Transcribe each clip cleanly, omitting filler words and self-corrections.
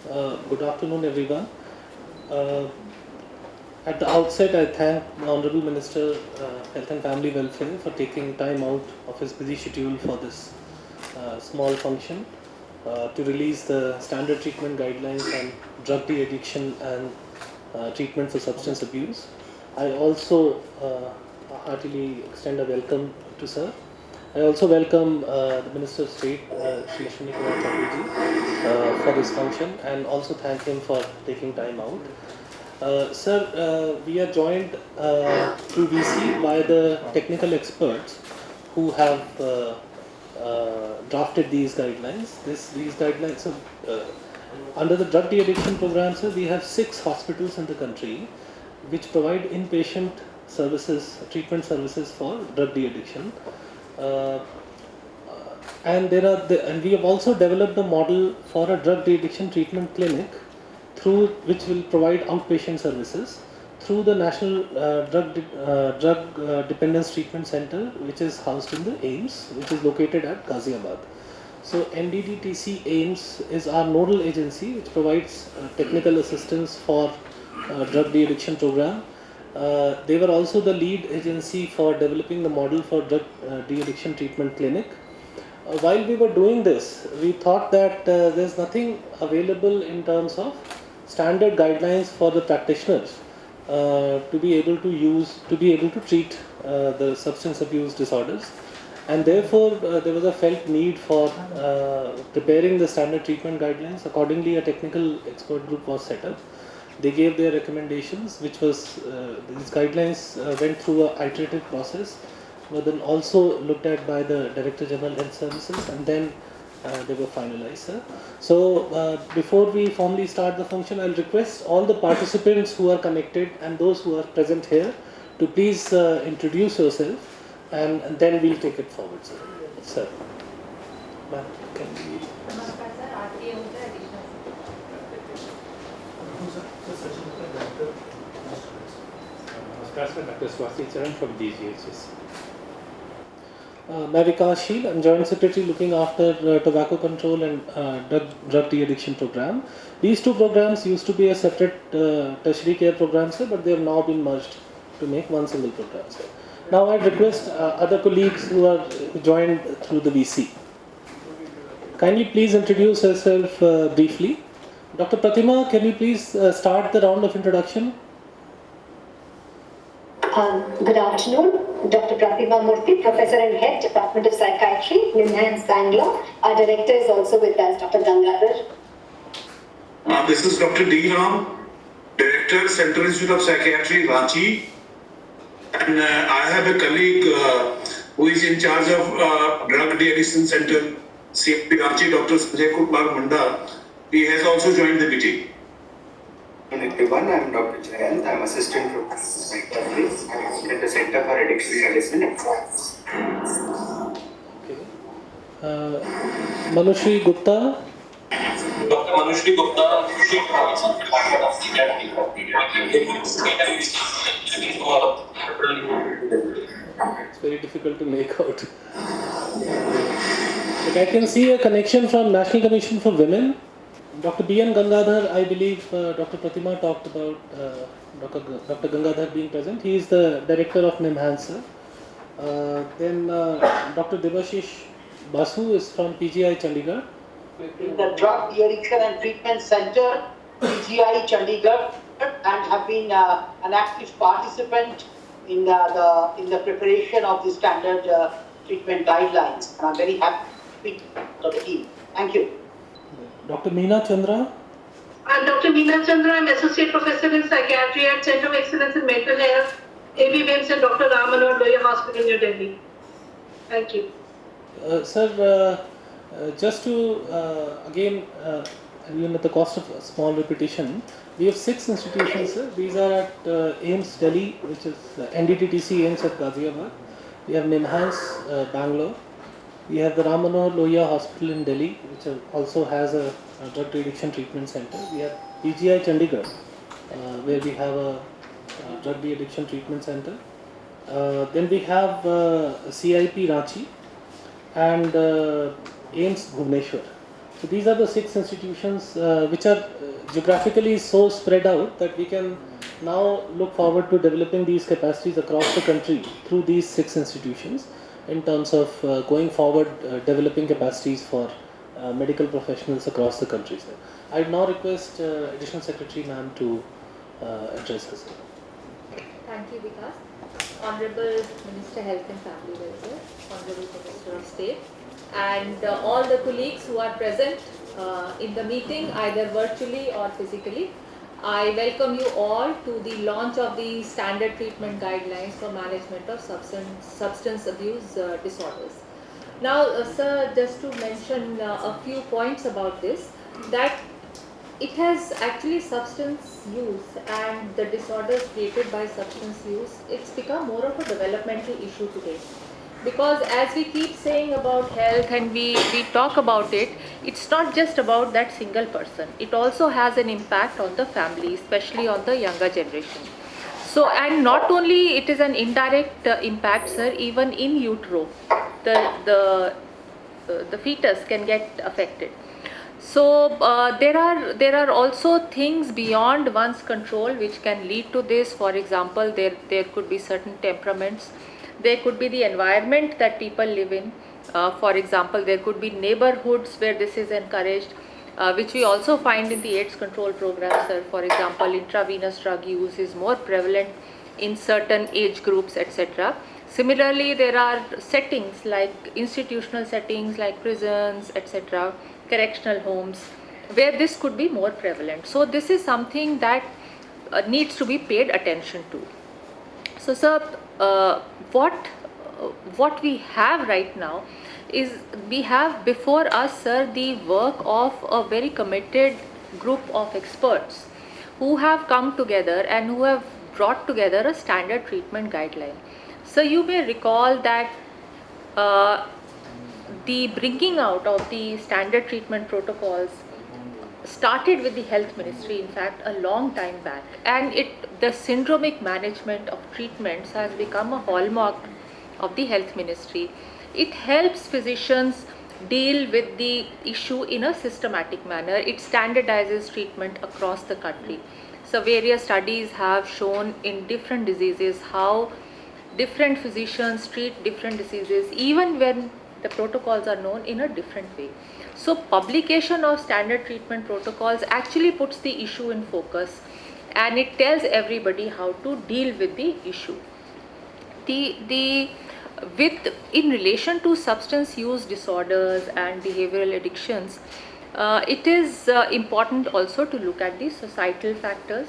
Good afternoon, everyone. Uh, at the outset, I thank the Honorable Minister, Health and Family Welfare, for taking time out of his busy schedule for this small function to release the standard treatment guidelines on drug de-addiction and treatment for substance abuse. I also heartily extend a welcome to sir. I also welcome the Minister of State, Shri Ashwini Kumar Choudhury, for this function, and also thank him for taking time out. Sir, we are joined through VC by the technical experts who have drafted these guidelines. These guidelines, so, under the drug de-addiction program, sir, we have 6 hospitals in the country which provide inpatient services, treatment services for drug de-addiction. And we have also developed a model for a drug de-addiction treatment clinic through which will provide outpatient services through the National Drug Dependence Treatment Center, which is housed in the AIIMS, which is located at Ghaziabad. So NDDTC AIIMS is our nodal agency which provides technical assistance for drug de-addiction program. They were also the lead agency for developing the model for drug de-addiction treatment clinic. While we were doing this, we thought that there's nothing available in terms of standard guidelines for the practitioners to be able to treat the substance abuse disorders, and therefore there was a felt need for preparing the standard treatment guidelines. Accordingly, a technical expert group was set up. They gave their recommendations, which was these guidelines went through an iterative process, but then also looked at by the Director General Health Services, and then they were finalized, sir. So before we formally start the function, I'll request all the participants who are connected and those who are present here to please introduce yourself, and then we'll take it forward, sir. Sir. Ma'am, can we... नमस्कार sir, आरती होता है additional. नमस्कार sir, doctor Swati चरण from DGHS. मैं विकास शील, I'm Joint Secretary looking after tobacco control and drug de-addiction program. These two programs used to be a separate tertiary care program, sir, but they have now been merged to make one single program, sir. Now I request other colleagues who are joined through the VC. Kindly please introduce yourself briefly. Dr. Pratima, can you please start the round of introduction? Good afternoon, Dr. Pratima Murthy, Professor and Head, Department of Psychiatry, NIMHANS, Bangalore. Our Director is also with us, Dr. Gangadhar. This is Dr. D. Ram, Director, Central Institute of Psychiatry, Ranchi. And I have a colleague who is in charge of Drug De-Addiction Center, CFP Ranchi, Dr. Sanjay Kumar Munda. He has also joined the meeting. Hello everyone, I am Dr. Jayant. I am Assistant Professor at the Center for Addiction Medicine at SAINS. Okay. Manushri Gupta. Dr. Manushri Gupta, Chief Department of Psychiatry. It's very difficult to make out. But I can see a connection from National Commission for Women. Dr. B.N. Gangadhar, I believe Dr. Pratima talked about Dr. Gangadhar being present. He is the Director of NIMHANS. Then Dr. Debashish Basu is from PGI Chandigarh. In the Drug De-Addiction and Treatment Center, PGI Chandigarh, and have been an active participant in the preparation of the standard treatment guidelines. And I'm very happy for the team. Thank you. Dr. Meena Chandra. I'm Dr. Meena Chandra. I'm Associate Professor in Psychiatry at Center of Excellence in Mental Health, AB Wims and Dr. Ram Manohar Lohia Hospital, New Delhi. Thank you. Sir, just to again, even at the cost of a small repetition, we have 6 institutions, sir. These are at AIIMS Delhi, which is NDTTC AIIMS at Ghaziabad. We have NIMHANS Bangalore. We have the Ram Manohar Lohia Hospital in Delhi, which also has a drug de-addiction treatment center. We have PGI Chandigarh, where we have a drug de-addiction treatment center. Then we have CIP Ranchi and AIIMS Bhubaneswar. So So these are the 6 institutions which are geographically so spread out that we can now look forward to developing these capacities across the country through these 6 institutions in terms of going forward developing capacities for medical professionals across the country. Sir. I would now request Additional Secretary Ma'am to address this. Thank you, Vikas. Honorable Minister Health and Family Welfare, Honorable Minister of State, and all the colleagues who are present in the meeting, either virtually or physically. I welcome you all to the launch of the standard treatment guidelines for management of substance abuse disorders. Now, sir, just to mention a few points about this, that it has actually substance use and the disorders created by substance use, it's become more of a developmental issue today. Because as we keep saying about health and we talk about it, it's not just about that single person. It also has an impact on the family, especially on the younger generation. So, and not only it is an indirect impact, sir, even in utero, the fetus can get affected. So there are also things beyond one's control which can lead to this. For example, there could be certain temperaments. There could be the environment that people live in. For example, there could be neighborhoods where this is encouraged, which we also find in the AIDS control program, sir. For example, intravenous drug use is more prevalent in certain age groups, etc. Similarly, there are settings like institutional settings like prisons, etc., correctional homes, where this could be more prevalent. So this is something that needs to be paid attention to. So, sir, what we have right now is we have before us, sir, the work of a very committed group of experts who have come together and who have brought together a standard treatment guideline. So you may recall that the bringing out of the standard treatment protocols started with the health ministry, in fact, a long time back, and the syndromic management of treatments has become a hallmark of the health ministry. It helps physicians deal with the issue in a systematic manner. It standardizes treatment across the country. So various studies have shown in different diseases how different physicians treat different diseases, even when the protocols are known in a different way. So publication of standard treatment protocols actually puts the issue in focus, and it tells everybody how to deal with the issue. In relation to substance use disorders and behavioral addictions, it is important also to look at the societal factors.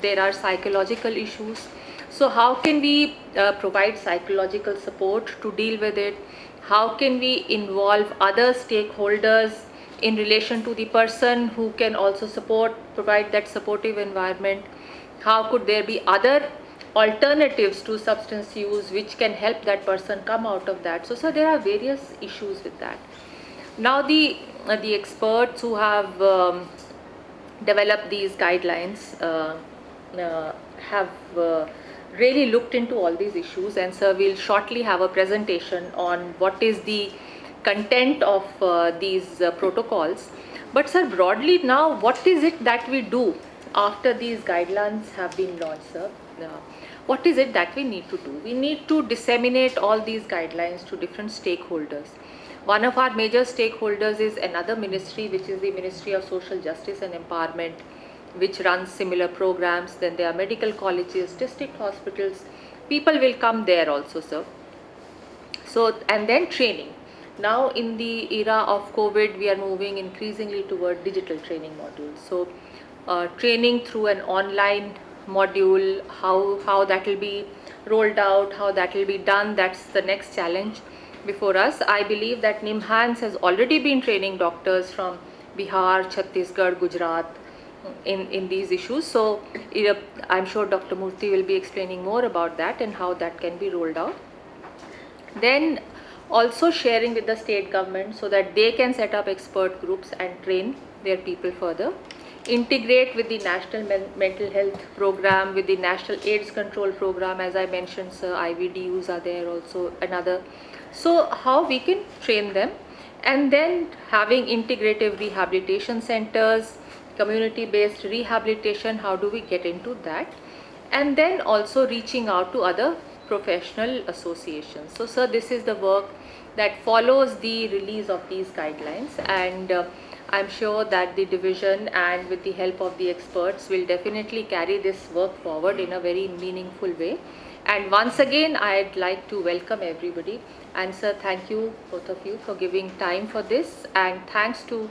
There are psychological issues. So how can we provide psychological support to deal with it? How can we involve other stakeholders in relation to the person who can also provide that supportive environment? How could there be other alternatives to substance use which can help that person come out of that? So, sir, there are various issues with that. Now, the experts who have developed these guidelines have really looked into all these issues, and sir, we'll shortly have a presentation on what is the content of these protocols. But sir, broadly now, what is it that we do after these guidelines have been launched, sir? What is it that we need to do? We need to disseminate all these guidelines to different stakeholders. One of our major stakeholders is another ministry, which is the Ministry of Social Justice and Empowerment, which runs similar programs. Then there are medical colleges, district hospitals. People will come there also, sir. So, and then training. Now in the era of COVID, we are moving increasingly toward digital training modules. So training through an online module, how that will be rolled out, how that will be done, that's the next challenge before us. I believe that NIMHANS has already been training doctors from Bihar, Chhattisgarh, Gujarat in these issues. So I'm sure Dr. Murthy will be explaining more about that and how that can be rolled out. Then also sharing with the state government so that they can set up expert groups and train their people further. Integrate with the National Mental Health Program, with the National AIDS Control Program, as I mentioned, sir, IVDUs are there also, another. So how we can train them, and then having integrative rehabilitation centers, community-based rehabilitation, how do we get into that? And then also reaching out to other professional associations. So sir, this is the work that follows the release of these guidelines, and I'm sure that the division and with the help of the experts will definitely carry this work forward in a very meaningful way. And once again, I'd like to welcome everybody, and sir, thank you both of you for giving time for this, and thanks to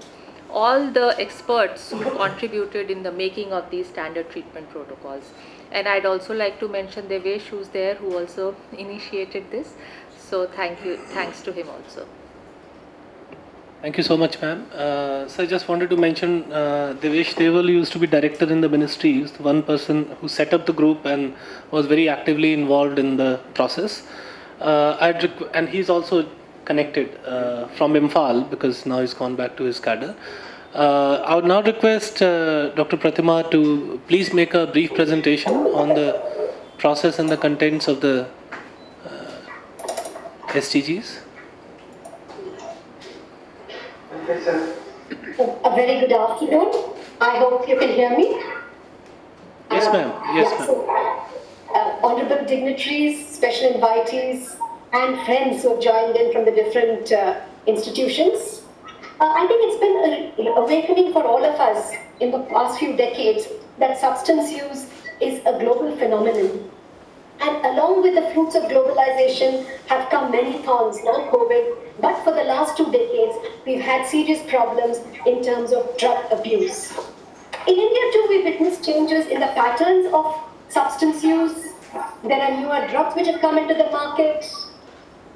all the experts who contributed in the making of these standard treatment protocols. And I'd also like to mention Devesh, who's there, who also initiated this. So thanks to him also. Thank you so much, ma'am. So I just wanted to mention Devesh Deval used to be director in the ministry. He's the one person who set up the group and was very actively involved in the process. And he's also connected from Imphal, because now he's gone back to his cadre. I would now request Dr. Pratima to please make a brief presentation on the process and the contents of the SDGs. A very good afternoon. I hope you can hear me. Yes, ma'am. Yes, ma'am. So, honorable dignitaries, special invitees, and friends who have joined in from the different institutions. I think it's been an awakening for all of us in the past few decades that substance use is a global phenomenon. And along with the fruits of globalization have come many thorns, not COVID, but for the last 2 decades, we've had serious problems in terms of drug abuse. In India too, we witnessed changes in the patterns of substance use. There are newer drugs which have come into the market.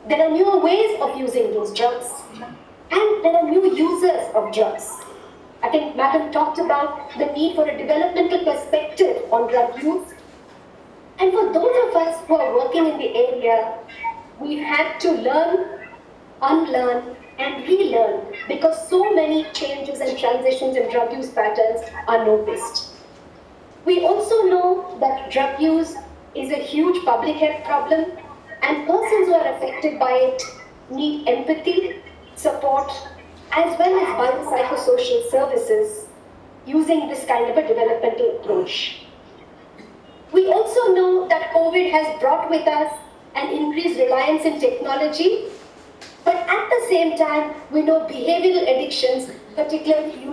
There are newer ways of using those drugs. And there are new users of drugs. I think Madam talked about the need for a developmental perspective on drug use. And for those of us who are working in the area, we've had to learn, unlearn, and relearn, because so many changes and transitions in drug use patterns are noticed. We also know that drug use is a huge public health problem, and persons who are affected by it need empathy, support, as well as biopsychosocial services using this kind of a developmental approach. We also know that COVID has brought with us an increased reliance in technology, but at the same time, we know behavioral addictions, particularly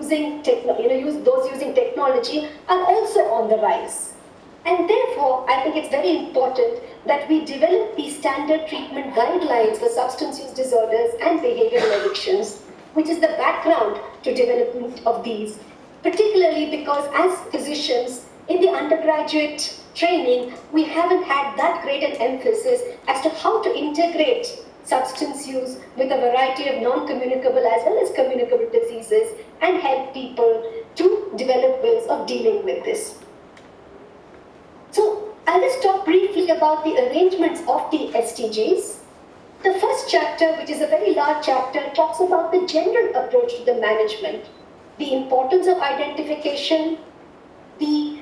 those using technology, are also on the rise. And therefore, I think it's very important that we develop these standard treatment guidelines for substance use disorders and behavioral addictions, which is the background to development of these, particularly because as physicians in the undergraduate training, we haven't had that great an emphasis as to how to integrate substance use with a variety of non-communicable as well as communicable diseases and help people to develop ways of dealing with this. So I'll just talk briefly about the arrangements of the SDGs. The first chapter, which is a very large chapter, talks about the general approach to the management, the importance of identification, the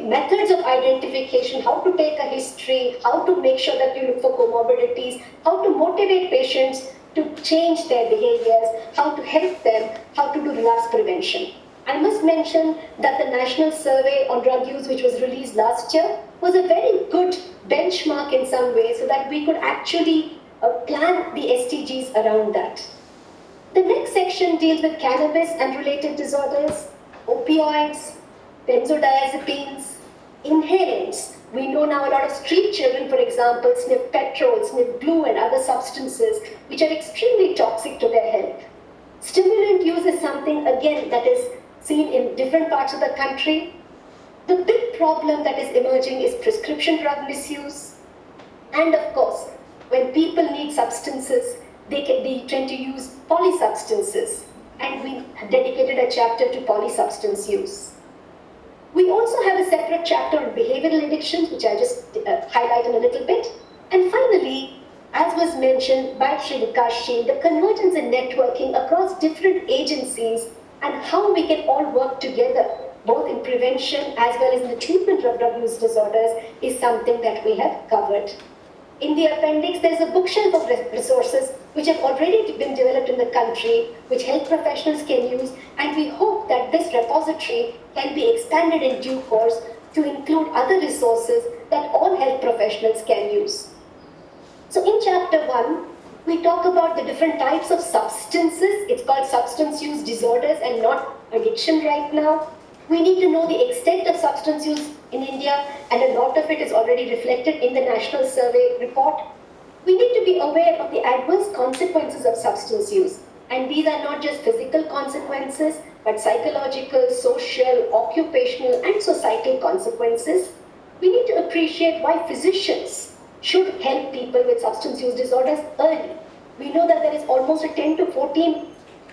methods of identification, how to take a history, how to make sure that you look for comorbidities, how to motivate patients to change their behaviors, how to help them, how to do relapse prevention. I must mention that the National Survey on Drug Use, which was released last year, was a very good benchmark in some ways so that we could actually plan the SDGs around that. The next section deals with cannabis and related disorders, opioids, benzodiazepines, inhalants. We know now a lot of street children, for example, sniff petrol, sniff glue and other substances which are extremely toxic to their health. Stimulant use is something, again, that is seen in different parts of the country. The big problem that is emerging is prescription drug misuse. And of course, when people need substances, they tend to use polysubstances. And we dedicated a chapter to polysubstance use. We also have a separate chapter on behavioral addictions, which I just highlight in a little bit. And finally, as was mentioned by Sri Vikas, the convergence and networking across different agencies and how we can all work together, both in prevention as well as in the treatment of drug use disorders, is something that we have covered. In the appendix, there's a bookshelf of resources which have already been developed in the country, which health professionals can use, and we hope that this repository can be expanded in due course to include other resources that all health professionals can use. So in chapter 1, we talk about the different types of substances. It's called substance use disorders and not addiction right now. We need to know the extent of substance use in India, and a lot of it is already reflected in the National Survey report. We need to be aware of the adverse consequences of substance use. And these are not just physical consequences, but psychological, social, occupational, and societal consequences. We need to appreciate why physicians should help people with substance use disorders early. We know that there is almost a 10 to 14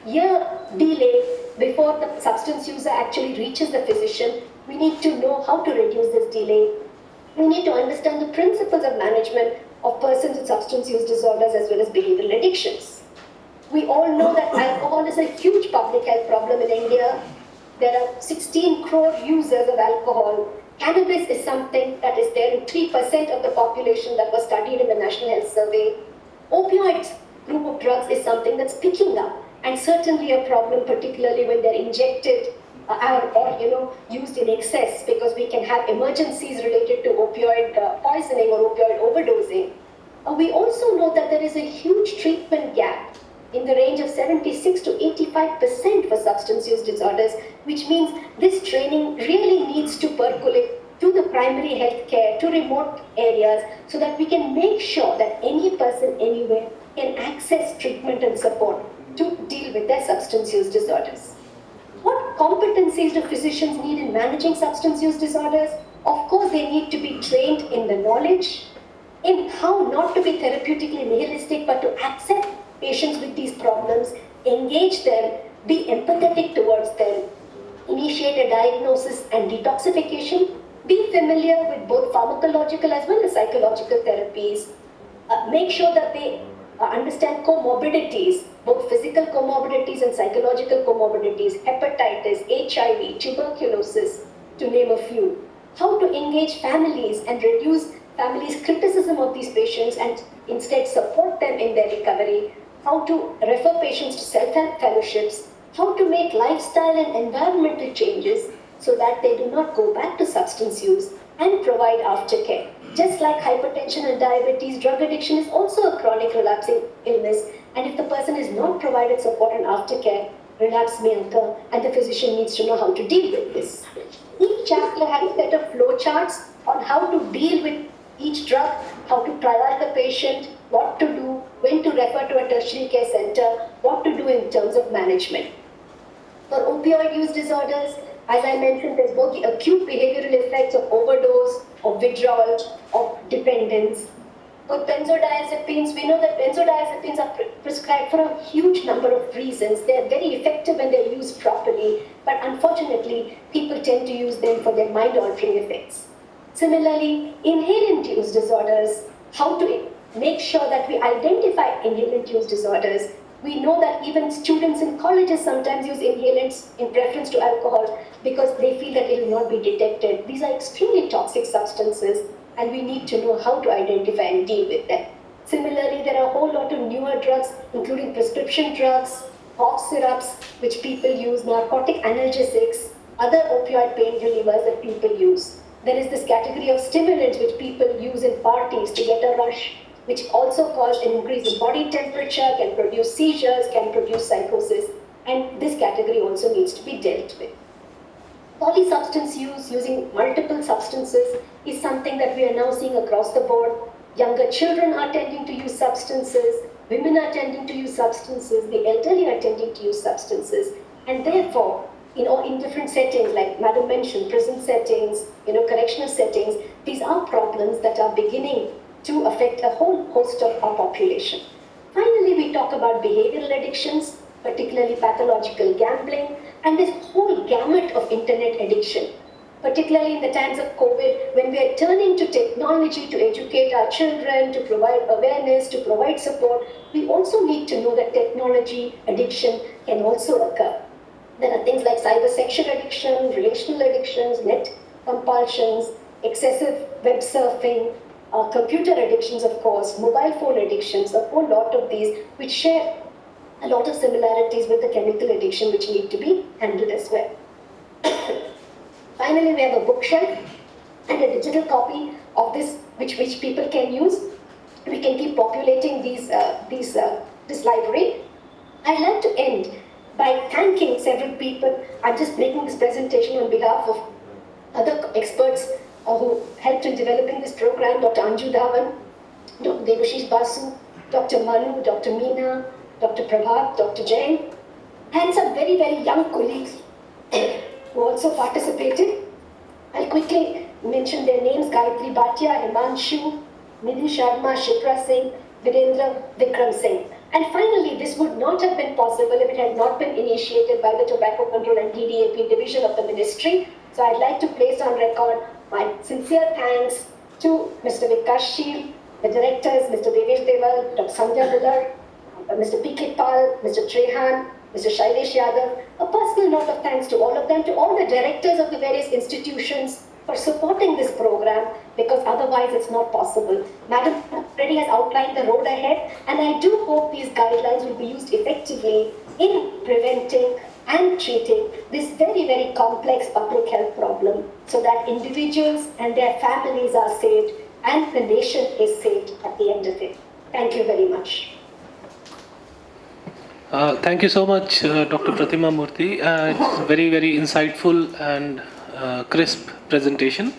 year delay before the substance user actually reaches the physician. We need to know how to reduce this delay. We need to understand the principles of management of persons with substance use disorders as well as behavioral addictions. We all know that alcohol is a huge public health problem in India. There are 16 crore users of alcohol. Cannabis is something that is there in 3% of the population that was studied in the National Health Survey. Opioids group of drugs is something that's picking up, and certainly a problem, particularly when they're injected or used in excess, because we can have emergencies related to opioid poisoning or opioid overdosing. We also know that there is a huge treatment gap in the range of 76 to 85% for substance use disorders, which means this training really needs to percolate to the primary health care, to remote areas, so that we can make sure that any person anywhere can access treatment and support to deal with their substance use disorders. What competencies do physicians need in managing substance use disorders? Of course, they need to be trained in the knowledge, in how not to be therapeutically nihilistic, but to accept patients with these problems, engage them, be empathetic towards them, initiate a diagnosis and detoxification, be familiar with both pharmacological as well as psychological therapies, make sure that they understand comorbidities, both physical comorbidities and psychological comorbidities, hepatitis, HIV, tuberculosis, to name a few. How to engage families and reduce families' criticism of these patients and instead support them in their recovery. How to refer patients to self-help fellowships. How to make lifestyle and environmental changes so that they do not go back to substance use, and provide aftercare. Just like hypertension and diabetes, drug addiction is also a chronic relapsing illness, and if the person is not provided support and aftercare, relapse may occur, and the physician needs to know how to deal with this. Each chapter has a set of flowcharts on how to deal with each drug, how to triage the patient, what to do, when to refer to a tertiary care center, what to do in terms of management. For opioid use disorders, as I mentioned, there's both the acute behavioral effects of overdose, of withdrawal, of dependence. With benzodiazepines, we know that benzodiazepines are prescribed for a huge number of reasons. They're very effective when they're used properly, but unfortunately, people tend to use them for their mind-altering effects. Similarly, inhalant use disorders, how to make sure that we identify inhalant use disorders. We know that even students in colleges sometimes use inhalants in preference to alcohol because they feel that it will not be detected. These are extremely toxic substances, and we need to know how to identify and deal with them. Similarly, there are a whole lot of newer drugs, including prescription drugs, cough syrups, which people use, narcotic analgesics, other opioid pain relievers that people use. There is this category of stimulants which people use in parties to get a rush, which also cause an increase in body temperature, can produce seizures, can produce psychosis, and this category also needs to be dealt with. Polysubstance use, using multiple substances, is something that we are now seeing across the board. Younger children are tending to use substances, women are tending to use substances, the elderly are tending to use substances, and therefore, in different settings, like Madam mentioned, prison settings, correctional settings, these are problems that are beginning to affect a whole host of our population. Finally, we talk about behavioral addictions, particularly pathological gambling, and this whole gamut of internet addiction, particularly in the times of COVID, when we are turning to technology to educate our children, to provide awareness, to provide support. We also need to know that technology addiction can also occur. There are things like cybersexual addiction, relational addictions, net compulsions, excessive web surfing, computer addictions, of course, mobile phone addictions, a whole lot of these which share a lot of similarities with the chemical addiction which need to be handled as well. Finally, we have a bookshelf and a digital copy of this which people can use. We can keep populating this library. I'd like to end by thanking several people. I'm just making this presentation on behalf of other experts who helped in developing this program, Dr. Anju Dhawan, Dr. Devashish Basu, Dr. Manu, Dr. Meena, Dr. Prabhat, Dr. Jain, and some very, very young colleagues who also participated. I'll quickly mention their names: Gayatri Bhatia, Himanshu, Nidhi Sharma, Shipra Singh, Virendra, Vikram Singh. And finally, this would not have been possible if it had not been initiated by the Tobacco Control and TDAP division of the ministry. So I'd like to place on record my sincere thanks to Mr. Vikas Sheel, the directors, Mr. Devesh Deval, Dr. Sandhya Bular, Mr. P.K. Pal, Mr. Trehan, Mr. Shailesh Yadav. A personal note of thanks to all of them, to all the directors of the various institutions for supporting this program, because otherwise it's not possible. Madam already has outlined the road ahead, and I do hope these guidelines will be used effectively in preventing and treating this very, very complex public health problem, so that individuals and their families are saved and the nation is saved at the end of it. Thank you very much. Thank you so much, Dr. Pratima Murthy. It's very, very insightful and crisp presentation.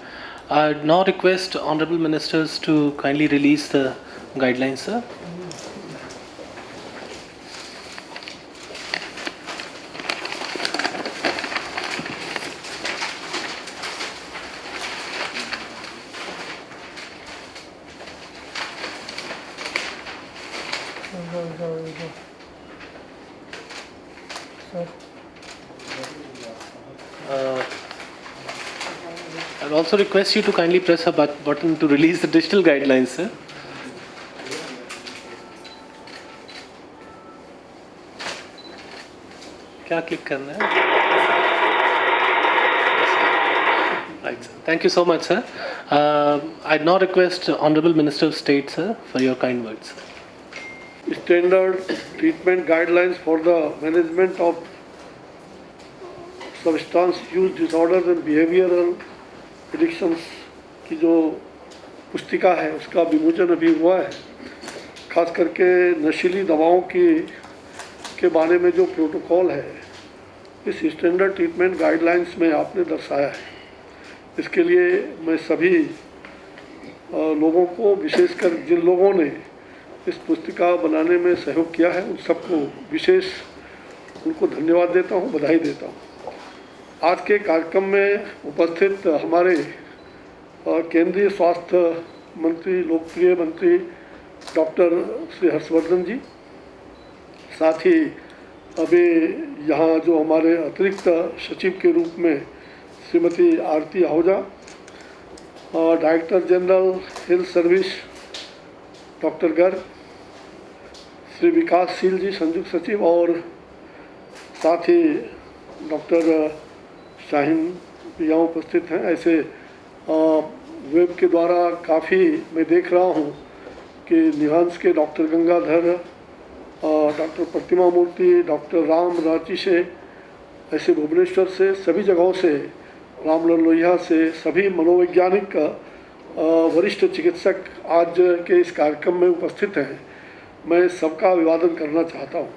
I now request Honorable Ministers to kindly release the guidelines, sir. I'll also request you to kindly press a button to release the digital guidelines, sir. क्या click करना है? Right, sir. Thank you so much, sir. I'd now request Honorable Minister of State, sir, for your kind words. Standard treatment guidelines for the management of substance use disorders and behavioral addictions की जो पुस्तिका है उसका विमोचन अभी हुआ है। खास करके नशीली दवाओं के बारे में जो प्रोटोकॉल है इस स्टैंडर्ड ट्रीटमेंट गाइडलाइंस में आपने दर्शाया है। इसके लिए मैं सभी लोगों को, विशेषकर जिन लोगों ने इस पुस्तिका बनाने में सहयोग किया है, उन सबको विशेष उनको धन्यवाद देता हूँ, बधाई देता हूँ। आज के कार्यक्रम में उपस्थित हमारे केंद्रीय स्वास्थ्य मंत्री, लोकप्रिय मंत्री डॉक्टर श्री हर्षवर्धन जी, साथ ही अभी यहाँ जो हमारे अतिरिक्त सचिव के रूप में Shrimati Aarti Ahuja, director general health service doctor Garg, Shri Vikasshil ji संयुक्त सचिव, और साथ ही डॉक्टर शाहीन यहाँ उपस्थित हैं। ऐसे वेब के द्वारा काफ़ी मैं देख रहा हूँ कि निहांस के डॉक्टर गंगाधर, डॉक्टर प्रतिमा मूर्ति, डॉक्टर राम रांची से, ऐसे भुवनेश्वर से, सभी जगहों से, रामलाल लोहिया से, सभी मनोवैज्ञानिक वरिष्ठ चिकित्सक आज के इस कार्यक्रम में उपस्थित हैं। मैं सबका अभिवादन करना चाहता हूँ।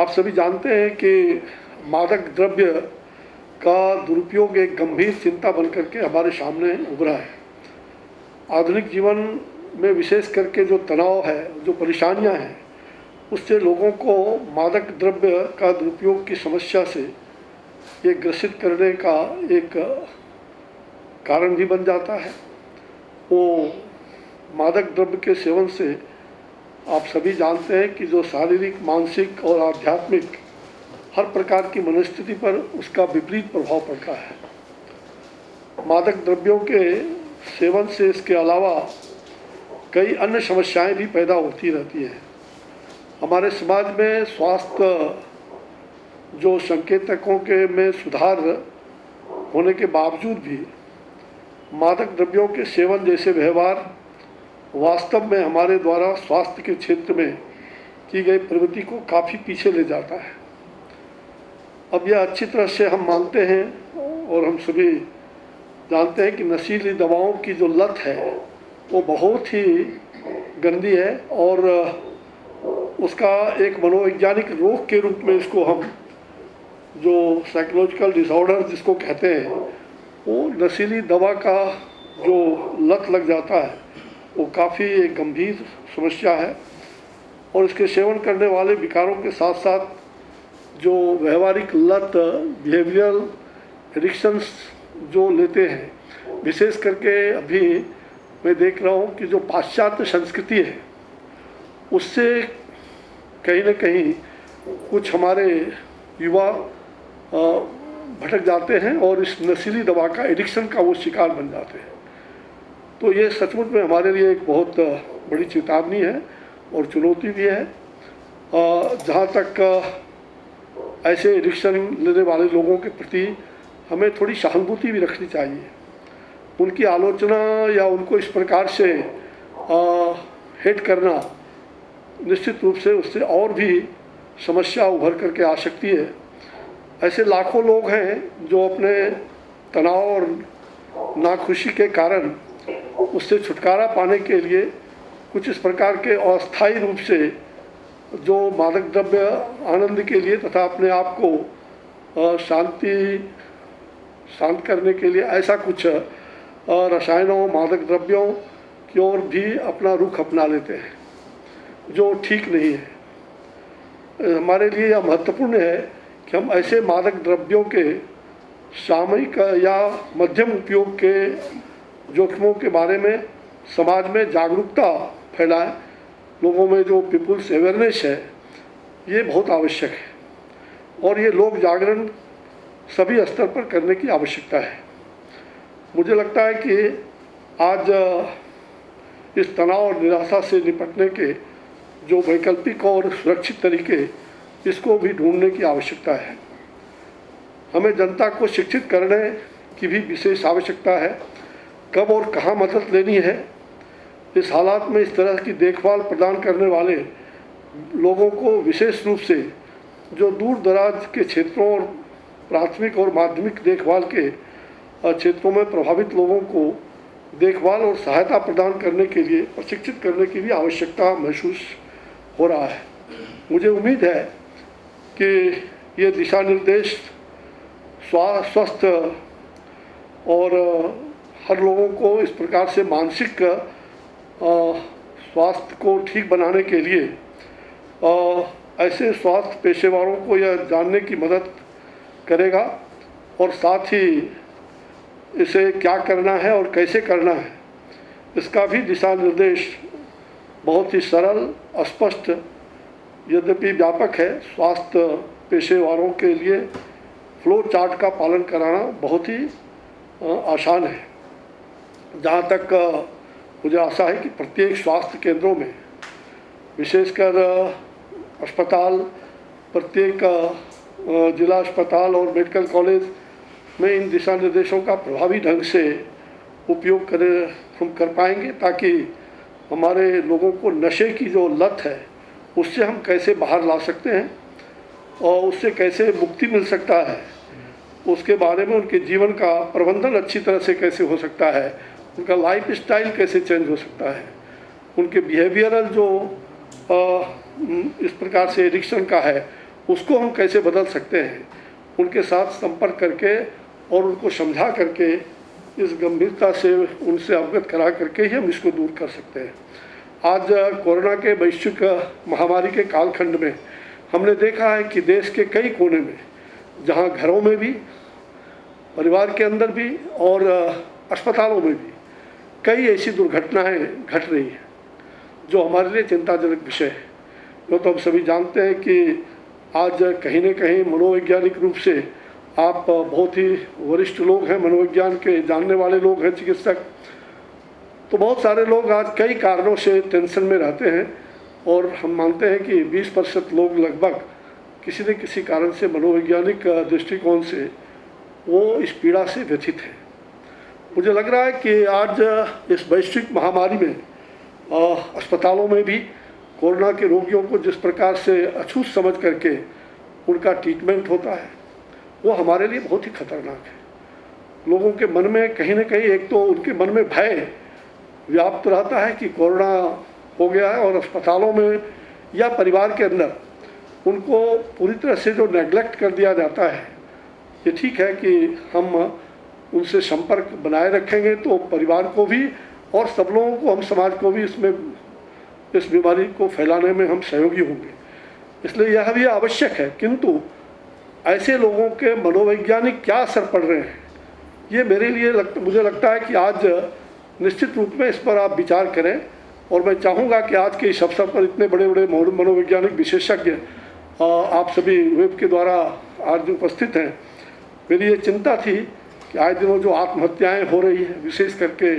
आप सभी जानते हैं कि मादक द्रव्य का दुरुपयोग एक गंभीर चिंता बनकर के हमारे सामने उभरा है। आधुनिक जीवन में विशेष करके जो तनाव है, जो परेशानियां हैं, उससे लोगों को मादक द्रव्य का दुरुपयोग की समस्या से ये ग्रसित करने का एक कारण भी बन जाता है। वो मादक द्रव्य के सेवन से आप सभी जानते हैं कि जो शारीरिक, मानसिक और आध्यात्मिक हर प्रकार की मनोस्थिति पर उसका विपरीत प्रभाव पड़ता है। मादक द्रव्यों के सेवन से इसके अलावा कई अन्य समस्याएं भी पैदा होती रहती हैं। हमारे समाज में स्वास्थ्य जो संकेतकों के में सुधार होने के बावजूद भी मादक द्रव्यों के सेवन जैसे व्यवहार वास्तव में हमारे द्वारा स्वास्थ्य के क्षेत्र में की गई प्रगति को काफ़ी पीछे ले जाता है। अब यह अच्छी तरह से हम मानते हैं और हम सभी जानते हैं कि नशीली दवाओं की जो लत है वो बहुत ही गंदी है और उसका एक मनोवैज्ञानिक रोग के रूप में इसको हम जो साइकोलॉजिकल डिसऑर्डर जिसको कहते हैं, वो नशीली दवा का जो लत लग जाता है वो काफ़ी एक गंभीर समस्या है। और इसके सेवन करने वाले विकारों के साथ साथ जो व्यवहारिक लत बिहेवियरल एडिक्शंस जो लेते हैं, विशेष करके अभी मैं देख रहा हूँ कि जो पाश्चात्य संस्कृति है उससे कहीं न कहीं कुछ हमारे युवा भटक जाते हैं और इस नशीली दवा का एडिक्शन का वो शिकार बन जाते हैं। तो ये सचमुच में हमारे लिए एक बहुत बड़ी चेतावनी है और चुनौती भी है। जहाँ तक ऐसे एडिक्शन लेने वाले लोगों के प्रति हमें थोड़ी सहानुभूति भी रखनी चाहिए। उनकी आलोचना या उनको इस प्रकार से हेट करना निश्चित रूप से उससे और भी समस्या उभर करके आ सकती है। ऐसे लाखों लोग हैं जो अपने तनाव और नाखुशी के कारण उससे छुटकारा पाने के लिए कुछ इस प्रकार के अस्थायी रूप से जो मादक द्रव्य आनंद के लिए तथा अपने आप को शांत करने के लिए ऐसा कुछ रसायनों मादक द्रव्यों की ओर भी अपना रुख अपना लेते हैं, जो ठीक नहीं है। हमारे लिए यह महत्वपूर्ण है कि हम ऐसे मादक द्रव्यों के सामयिक या मध्यम उपयोग के जोखिमों के बारे में समाज में जागरूकता फैलाएं। लोगों में जो पीपुल्स अवेयरनेस है ये बहुत आवश्यक है और ये लोक जागरण सभी स्तर पर करने की आवश्यकता है। मुझे लगता है कि आज इस तनाव और निराशा से निपटने के जो वैकल्पिक और सुरक्षित तरीके, इसको भी ढूंढने की आवश्यकता है। हमें जनता को शिक्षित करने की भी विशेष आवश्यकता है। कब और कहाँ मदद लेनी है, इस हालात में इस तरह की देखभाल प्रदान करने वाले लोगों को विशेष रूप से जो दूर दराज के क्षेत्रों और प्राथमिक और माध्यमिक देखभाल के क्षेत्रों में प्रभावित लोगों को देखभाल और सहायता प्रदान करने के लिए प्रशिक्षित करने की भी आवश्यकता महसूस हो रहा है। मुझे उम्मीद है कि ये दिशा निर्देश स्वस्थ और हर लोगों को इस प्रकार से मानसिक स्वास्थ्य को ठीक बनाने के लिए ऐसे स्वास्थ्य पेशेवरों को यह जानने की मदद करेगा और साथ ही इसे क्या करना है और कैसे करना है इसका भी दिशा निर्देश बहुत ही सरल, स्पष्ट, यद्यपि व्यापक है। स्वास्थ्य पेशेवरों के लिए फ्लो चार्ट का पालन कराना बहुत ही आसान है। जहाँ तक मुझे आशा है कि प्रत्येक स्वास्थ्य केंद्रों में, विशेषकर अस्पताल, प्रत्येक जिला अस्पताल और मेडिकल कॉलेज में इन दिशा निर्देशों का प्रभावी ढंग से उपयोग हम कर पाएंगे, ताकि हमारे लोगों को नशे की जो लत है उससे हम कैसे बाहर ला सकते हैं और उससे कैसे मुक्ति मिल सकता है, उसके बारे में उनके जीवन का प्रबंधन अच्छी तरह से कैसे हो सकता है, उनका लाइफ स्टाइल कैसे चेंज हो सकता है, उनके बिहेवियरल जो इस प्रकार से एडिक्शन का है उसको हम कैसे बदल सकते हैं, उनके साथ संपर्क करके और उनको समझा करके इस गंभीरता से उनसे अवगत करा करके ही हम इसको दूर कर सकते हैं। आज कोरोना के वैश्विक महामारी के कालखंड में हमने देखा है कि देश के कई कोने में, जहां घरों में भी, परिवार के अंदर भी और अस्पतालों में भी कई ऐसी दुर्घटनाएं घट रही हैं जो हमारे लिए चिंताजनक विषय है। जो तो हम सभी जानते हैं कि आज कहीं न कहीं मनोवैज्ञानिक रूप से आप बहुत ही वरिष्ठ लोग हैं, मनोविज्ञान के जानने वाले लोग हैं, चिकित्सक, तो बहुत सारे लोग आज कई कारणों से टेंशन में रहते हैं और हम मानते हैं कि 20% लोग लगभग किसी न किसी कारण से मनोवैज्ञानिक दृष्टिकोण से वो इस पीड़ा से व्यथित है। मुझे लग रहा है कि आज इस वैश्विक महामारी में अस्पतालों में भी कोरोना के रोगियों को जिस प्रकार से अछूत समझ करके उनका ट्रीटमेंट होता है वो हमारे लिए बहुत ही खतरनाक है। लोगों के मन में कहीं ना कहीं एक तो उनके मन में भय व्याप्त रहता है कि कोरोना हो गया है, और अस्पतालों में या परिवार के अंदर उनको पूरी तरह से जो नेग्लेक्ट कर दिया जाता है। ये ठीक है कि हम उनसे संपर्क बनाए रखेंगे तो परिवार को भी और सब लोगों को, हम समाज को भी इसमें इस बीमारी को फैलाने में हम सहयोगी होंगे, इसलिए यह भी आवश्यक है। किंतु ऐसे लोगों के मनोवैज्ञानिक क्या असर पड़ रहे हैं, ये मेरे लिए मुझे लगता है कि आज निश्चित रूप में इस पर आप विचार करें। और मैं चाहूँगा कि आज के इस अवसर पर इतने बड़े बड़े मनोवैज्ञानिक विशेषज्ञ आप सभी वेब के द्वारा आज उपस्थित हैं। मेरी ये चिंता थी कि आए दिनों जो आत्महत्याएं हो रही हैं, विशेष करके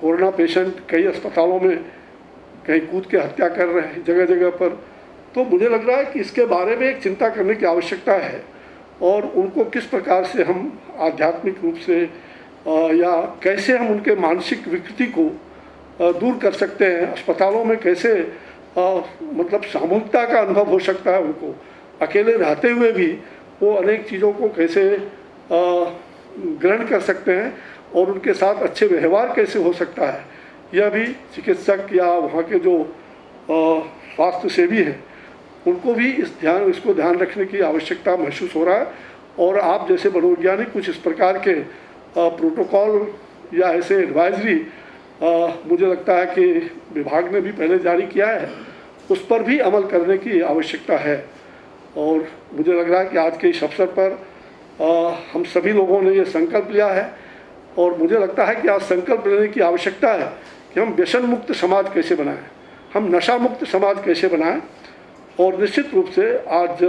कोरोना पेशेंट कई अस्पतालों में कहीं कूद के हत्या कर रहे हैं जगह जगह पर, तो मुझे लग रहा है कि इसके बारे में एक चिंता करने की आवश्यकता है और उनको किस प्रकार से हम आध्यात्मिक रूप से या कैसे हम उनके मानसिक विकृति को दूर कर सकते हैं। अस्पतालों में कैसे मतलब सामूहिकता का अनुभव हो सकता है, उनको अकेले रहते हुए भी वो अनेक चीज़ों को कैसे ग्रहण कर सकते हैं और उनके साथ अच्छे व्यवहार कैसे हो सकता है, यह भी चिकित्सक या वहाँ के जो स्वास्थ्य सेवी हैं उनको भी इसको ध्यान रखने की आवश्यकता महसूस हो रहा है। और आप जैसे मनोवैज्ञानिक कुछ इस प्रकार के प्रोटोकॉल या ऐसे एडवाइजरी मुझे लगता है कि विभाग ने भी पहले जारी किया है, उस पर भी अमल करने की आवश्यकता है। और मुझे लग रहा है कि आज के इस अवसर पर हम सभी लोगों ने ये संकल्प लिया है और मुझे लगता है कि आज संकल्प लेने की आवश्यकता है कि हम व्यसन मुक्त समाज कैसे बनाएं, हम नशा मुक्त समाज कैसे बनाएं। और निश्चित रूप से आज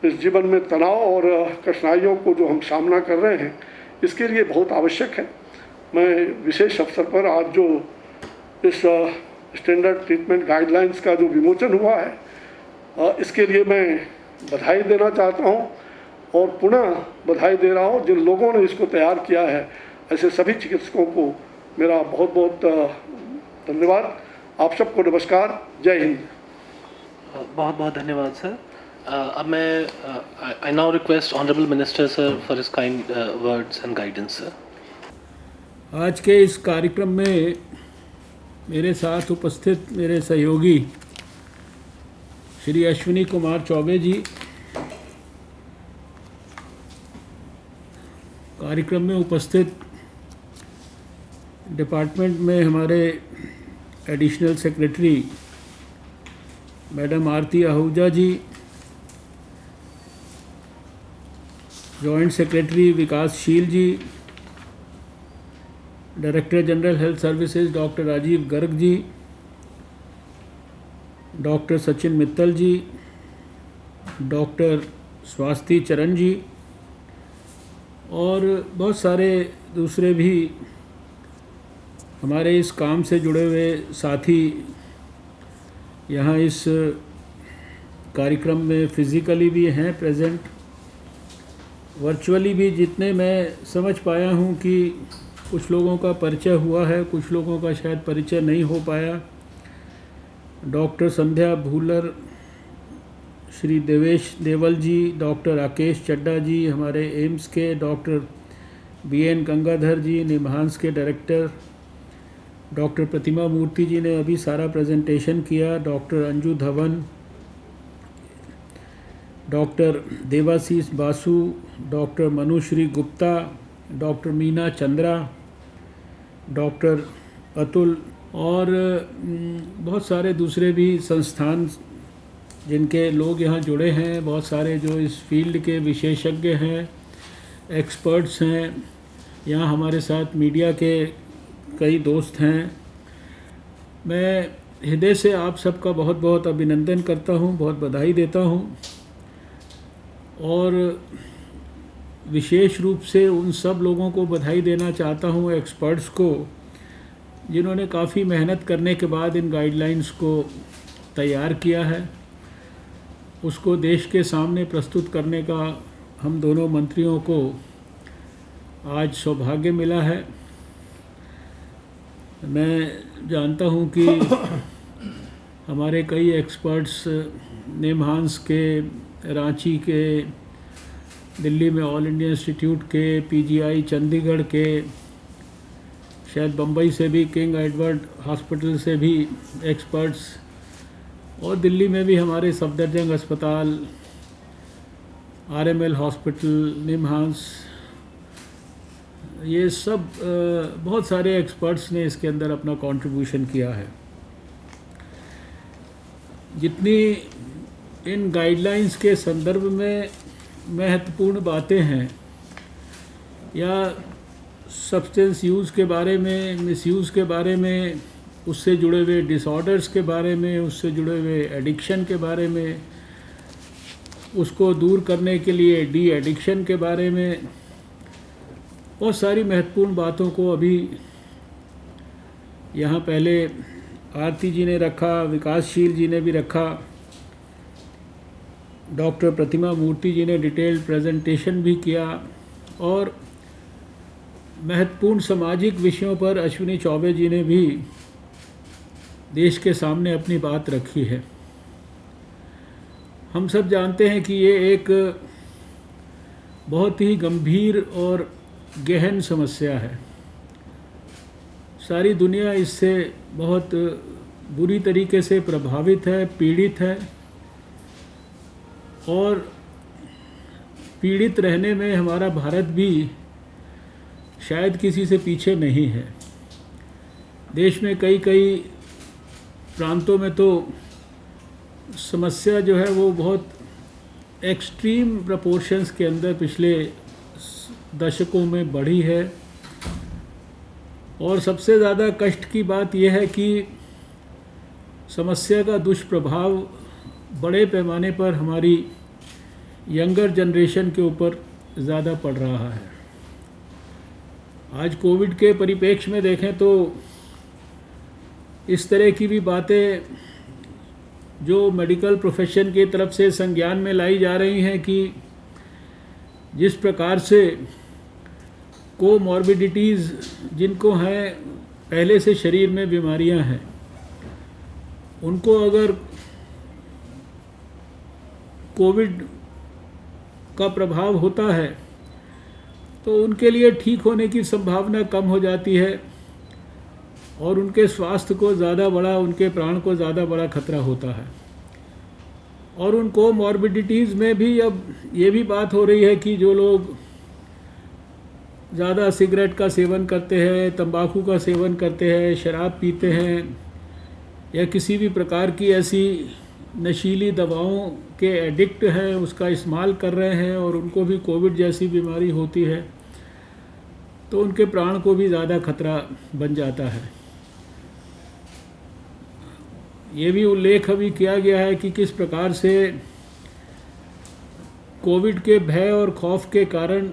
इस जीवन में तनाव और कठिनाइयों को जो हम सामना कर रहे हैं, इसके लिए बहुत आवश्यक है। मैं विशेष अवसर पर आज जो इस स्टैंडर्ड ट्रीटमेंट गाइडलाइंस का जो विमोचन हुआ है, इसके लिए मैं बधाई देना चाहता हूं और पुनः बधाई दे रहा हूं जिन लोगों ने इसको तैयार किया है। ऐसे सभी चिकित्सकों को मेरा बहुत बहुत धन्यवाद। आप सबको नमस्कार, जय हिंद। बहुत बहुत धन्यवाद सर। अब मैं I now request honourable minister sir for his kind words and guidance sir. आज के इस कार्यक्रम में मेरे साथ उपस्थित मेरे सहयोगी श्री अश्विनी कुमार चौबे जी, कार्यक्रम में उपस्थित डिपार्टमेंट में हमारे additional secretary madam Aarti Ahuja ji, joint secretary Vikasshil ji, director general health services doctor Rajiv Garg ji, doctor Sachin Mittal ji, doctor Swasthi Charan ji और बहुत सारे दूसरे भी हमारे इस काम से जुड़े हुए साथी यहाँ इस कार्यक्रम में फिज़िकली भी हैं प्रेजेंट, वर्चुअली भी जितने मैं समझ पाया हूँ कि कुछ लोगों का परिचय हुआ है, कुछ लोगों का शायद परिचय नहीं हो पाया। डॉक्टर संध्या भूलर, श्री देवेश देवल जी, डॉक्टर राकेश चड्डा जी हमारे एम्स के, डॉक्टर BN गंगाधर जी निमहांस के डायरेक्टर, डॉक्टर प्रतिमा मूर्ति जी ने अभी सारा प्रेजेंटेशन किया, doctor Anju Dhawan, doctor Debashish Basu, doctor Manushree Gupta, doctor Meena Chandra, doctor Atul और बहुत सारे दूसरे भी संस्थान जिनके लोग यहाँ जुड़े हैं, बहुत सारे जो इस फील्ड के विशेषज्ञ हैं, एक्सपर्ट्स हैं, यहाँ हमारे साथ मीडिया के कई दोस्त हैं। मैं हृदय से आप सबका बहुत बहुत अभिनंदन करता हूँ, बहुत बधाई देता हूँ और विशेष रूप से उन सब लोगों को बधाई देना चाहता हूँ, एक्सपर्ट्स को, जिन्होंने काफ़ी मेहनत करने के बाद इन गाइडलाइंस को तैयार किया है। उसको देश के सामने प्रस्तुत करने का हम दोनों मंत्रियों को आज सौभाग्य मिला है। मैं जानता हूँ कि हमारे कई एक्सपर्ट्स निमहांस के, रांची के, दिल्ली में ऑल इंडिया इंस्टीट्यूट के, पीजीआई चंडीगढ़ के, शायद बम्बई से भी किंग एडवर्ड हॉस्पिटल से भी एक्सपर्ट्स, और दिल्ली में भी हमारे सफदरजंग अस्पताल, आरएमएल हॉस्पिटल, निमहांस, ये सब बहुत सारे एक्सपर्ट्स ने इसके अंदर अपना कंट्रीब्यूशन किया है। जितनी इन गाइडलाइंस के संदर्भ में महत्वपूर्ण बातें हैं या सब्सटेंस यूज़ के बारे में, मिसयूज़ के बारे में, उससे जुड़े हुए डिसऑर्डर्स के बारे में, उससे जुड़े हुए एडिक्शन के बारे में, उसको दूर करने के लिए डी एडिक्शन के बारे में, बहुत सारी महत्वपूर्ण बातों को अभी यहाँ पहले आरती जी ने रखा, विकासशील जी ने भी रखा, डॉक्टर प्रतिमा मूर्ति जी ने डिटेल्ड प्रेजेंटेशन भी किया, और महत्वपूर्ण सामाजिक विषयों पर अश्विनी चौबे जी ने भी देश के सामने अपनी बात रखी है। हम सब जानते हैं कि ये एक बहुत ही गंभीर और गहन समस्या है। सारी दुनिया इससे बहुत बुरी तरीके से प्रभावित है, पीड़ित है, और पीड़ित रहने में हमारा भारत भी शायद किसी से पीछे नहीं है। देश में कई प्रांतों में तो समस्या जो है वो बहुत एक्सट्रीम प्रोपोर्शंस के अंदर पिछले दशकों में बढ़ी है, और सबसे ज़्यादा कष्ट की बात यह है कि समस्या का दुष्प्रभाव बड़े पैमाने पर हमारी यंगर जनरेशन के ऊपर ज़्यादा पड़ रहा है। आज कोविड के परिप्रेक्ष्य में देखें तो इस तरह की भी बातें जो मेडिकल प्रोफेशन की तरफ से संज्ञान में लाई जा रही हैं कि जिस प्रकार से कोमॉर्बिडिटीज़ जिनको हैं, पहले से शरीर में बीमारियां हैं, उनको अगर कोविड का प्रभाव होता है तो उनके लिए ठीक होने की संभावना कम हो जाती है, और उनके स्वास्थ्य को ज़्यादा बड़ा, उनके प्राण को ज़्यादा बड़ा खतरा होता है। और उन कोमॉर्बिडिटीज़ में भी अब ये भी बात हो रही है कि जो लोग ज़्यादा सिगरेट का सेवन करते हैं, तंबाकू का सेवन करते हैं, शराब पीते हैं, या किसी भी प्रकार की ऐसी नशीली दवाओं के एडिक्ट हैं, उसका इस्तेमाल कर रहे हैं, और उनको भी कोविड जैसी बीमारी होती है, तो उनके प्राण को भी ज़्यादा खतरा बन जाता है। ये भी उल्लेख अभी किया गया है कि किस प्रकार से कोविड के भय और खौफ के कारण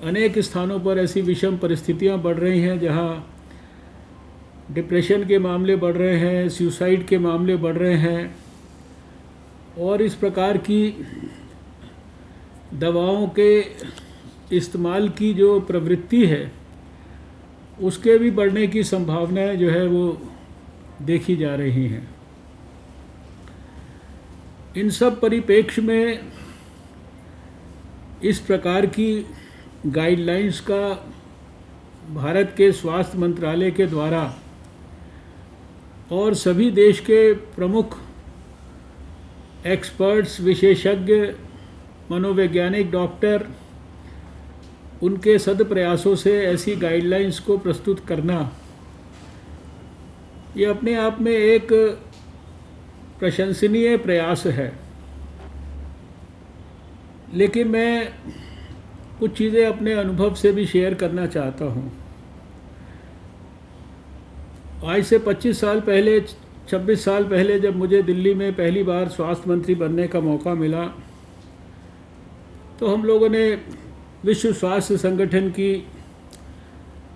अनेक स्थानों पर ऐसी विषम परिस्थितियां बढ़ रही हैं, जहां डिप्रेशन के मामले बढ़ रहे हैं, सुसाइड के मामले बढ़ रहे हैं, और इस प्रकार की दवाओं के इस्तेमाल की जो प्रवृत्ति है उसके भी बढ़ने की संभावनाएं जो है वो देखी जा रही हैं। इन सब परिप्रेक्ष्य में इस प्रकार की गाइडलाइंस का भारत के स्वास्थ्य मंत्रालय के द्वारा और सभी देश के प्रमुख एक्सपर्ट्स, विशेषज्ञ, मनोवैज्ञानिक, डॉक्टर, उनके सद प्रयासों से ऐसी गाइडलाइंस को प्रस्तुत करना, ये अपने आप में एक प्रशंसनीय प्रयास है। लेकिन मैं कुछ चीज़ें अपने अनुभव से भी शेयर करना चाहता हूँ। आज से 25 साल पहले, 26 साल पहले जब मुझे दिल्ली में पहली बार स्वास्थ्य मंत्री बनने का मौका मिला, तो हम लोगों ने विश्व स्वास्थ्य संगठन की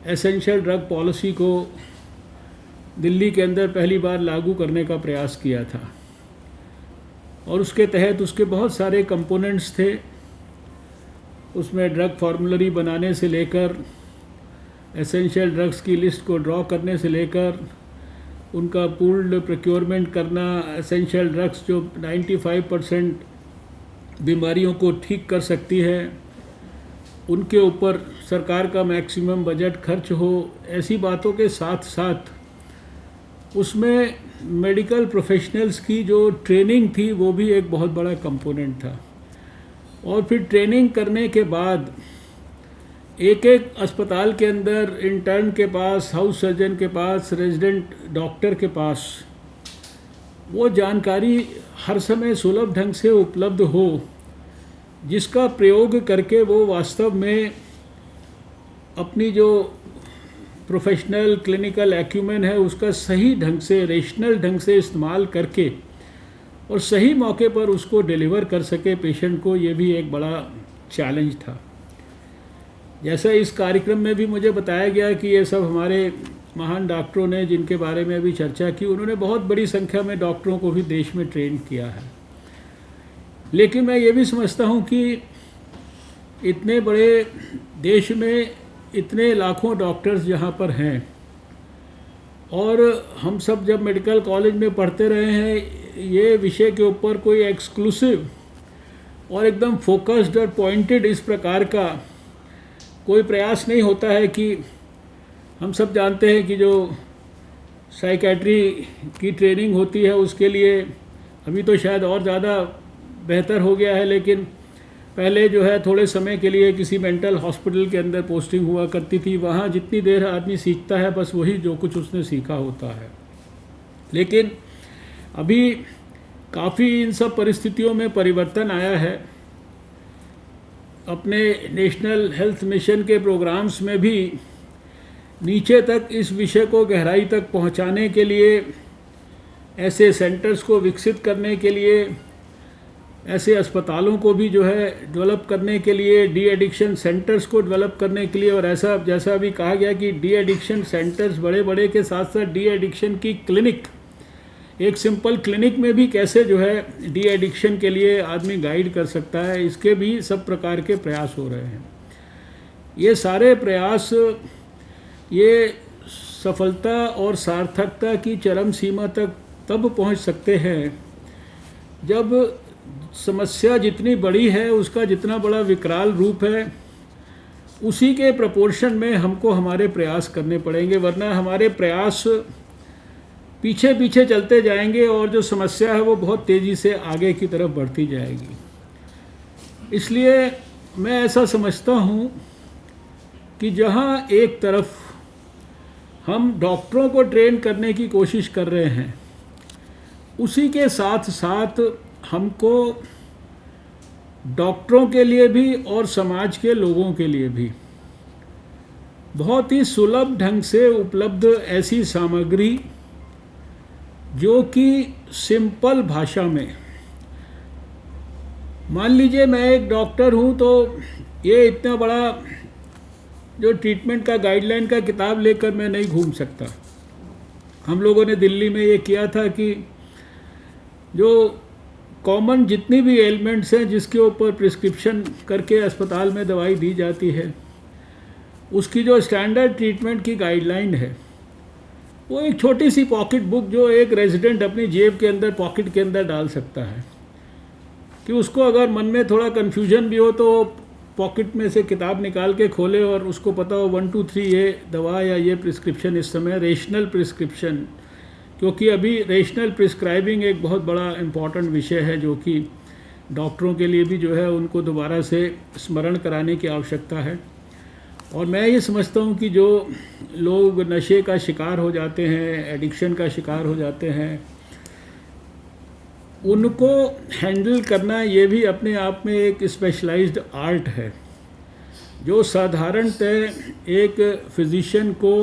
एसेंशियल ड्रग पॉलिसी को दिल्ली के अंदर पहली बार लागू करने का प्रयास किया था, और उसके तहत उसके बहुत सारे कंपोनेंट्स थे, उसमें ड्रग फार्मूलरी बनाने से लेकर एसेंशियल ड्रग्स की लिस्ट को ड्रॉ करने से लेकर उनका पूल्ड प्रोक्योरमेंट करना, एसेंशियल ड्रग्स जो 95% बीमारियों को ठीक कर सकती है उनके ऊपर सरकार का मैक्सिमम बजट खर्च हो, ऐसी बातों के साथ साथ उसमें मेडिकल प्रोफेशनल्स की जो ट्रेनिंग थी वो भी एक बहुत बड़ा कंपोनेंट था। और फिर ट्रेनिंग करने के बाद एक एक अस्पताल के अंदर इंटर्न के पास, हाउस सर्जन के पास, रेजिडेंट डॉक्टर के पास वो जानकारी हर समय सुलभ ढंग से उपलब्ध हो, जिसका प्रयोग करके वो वास्तव में अपनी जो प्रोफेशनल क्लिनिकल एक्यूमेन है उसका सही ढंग से, रेशनल ढंग से इस्तेमाल करके और सही मौके पर उसको डिलीवर कर सके पेशेंट को। ये भी एक बड़ा चैलेंज था। जैसा इस कार्यक्रम में भी मुझे बताया गया कि ये सब हमारे महान डॉक्टरों ने, जिनके बारे में अभी चर्चा की, उन्होंने बहुत बड़ी संख्या में डॉक्टरों को भी देश में ट्रेन किया है। लेकिन मैं ये भी समझता हूँ कि इतने बड़े देश में इतने लाखों डॉक्टर्स यहाँ पर हैं और हम सब जब मेडिकल कॉलेज में पढ़ते रहे हैं, ये विषय के ऊपर कोई एक्सक्लूसिव और एकदम फोकस्ड और पॉइंटेड इस प्रकार का कोई प्रयास नहीं होता है कि हम सब जानते हैं कि जो साइकेट्री की ट्रेनिंग होती है उसके लिए अभी तो शायद और ज़्यादा बेहतर हो गया है, लेकिन पहले जो है थोड़े समय के लिए किसी मेंटल हॉस्पिटल के अंदर पोस्टिंग हुआ करती थी। वहाँ जितनी देर आदमी सीखता है बस वही जो कुछ उसने सीखा होता है। लेकिन अभी काफ़ी इन सब परिस्थितियों में परिवर्तन आया है। अपने नेशनल हेल्थ मिशन के प्रोग्राम्स में भी नीचे तक इस विषय को गहराई तक पहुंचाने के लिए, ऐसे सेंटर्स को विकसित करने के लिए, ऐसे अस्पतालों को भी जो है डेवलप करने के लिए, डी एडिक्शन सेंटर्स को डेवलप करने के लिए, और ऐसा जैसा अभी कहा गया कि डी एडिक्शन सेंटर्स बड़े बड़े के साथ साथ डी एडिक्शन की क्लिनिक, एक सिंपल क्लिनिक में भी कैसे जो है डी एडिक्शन के लिए आदमी गाइड कर सकता है, इसके भी सब प्रकार के प्रयास हो रहे हैं। ये सारे प्रयास ये सफलता और सार्थकता की चरम सीमा तक तब पहुंच सकते हैं जब समस्या जितनी बड़ी है, उसका जितना बड़ा विकराल रूप है, उसी के प्रोपोर्शन में हमको हमारे प्रयास करने पड़ेंगे, वरना हमारे प्रयास पीछे पीछे चलते जाएंगे और जो समस्या है वो बहुत तेज़ी से आगे की तरफ बढ़ती जाएगी। इसलिए मैं ऐसा समझता हूँ कि जहाँ एक तरफ हम डॉक्टरों को ट्रेन करने की कोशिश कर रहे हैं, उसी के साथ साथ हमको डॉक्टरों के लिए भी और समाज के लोगों के लिए भी बहुत ही सुलभ ढंग से उपलब्ध ऐसी सामग्री जो कि सिंपल भाषा में, मान लीजिए मैं एक डॉक्टर हूँ तो ये इतना बड़ा जो ट्रीटमेंट का गाइडलाइन का किताब लेकर मैं नहीं घूम सकता। हम लोगों ने दिल्ली में ये किया था कि जो कॉमन जितनी भी एलिमेंट्स हैं जिसके ऊपर प्रिस्क्रिप्शन करके अस्पताल में दवाई दी जाती है, उसकी जो स्टैंडर्ड ट्रीटमेंट की गाइडलाइन है, वो एक छोटी सी पॉकेट बुक जो एक रेजिडेंट अपनी जेब के अंदर पॉकेट के अंदर डाल सकता है, कि उसको अगर मन में थोड़ा कन्फ्यूजन भी हो तो पॉकेट में से किताब निकाल के खोले और उसको पता हो 1 2 3 ये दवा या ये प्रिस्क्रिप्शन इस समय रेशनल प्रिस्क्रिप्शन, क्योंकि अभी रेशनल प्रिस्क्राइबिंग एक बहुत बड़ा इम्पॉर्टेंट विषय है जो कि डॉक्टरों के लिए भी जो है उनको दोबारा से स्मरण कराने की आवश्यकता है। और मैं ये समझता हूँ कि जो लोग नशे का शिकार हो जाते हैं, एडिक्शन का शिकार हो जाते हैं, उनको हैंडल करना ये भी अपने आप में एक स्पेशलाइज्ड आर्ट है, जो साधारणतः एक फिजिशियन को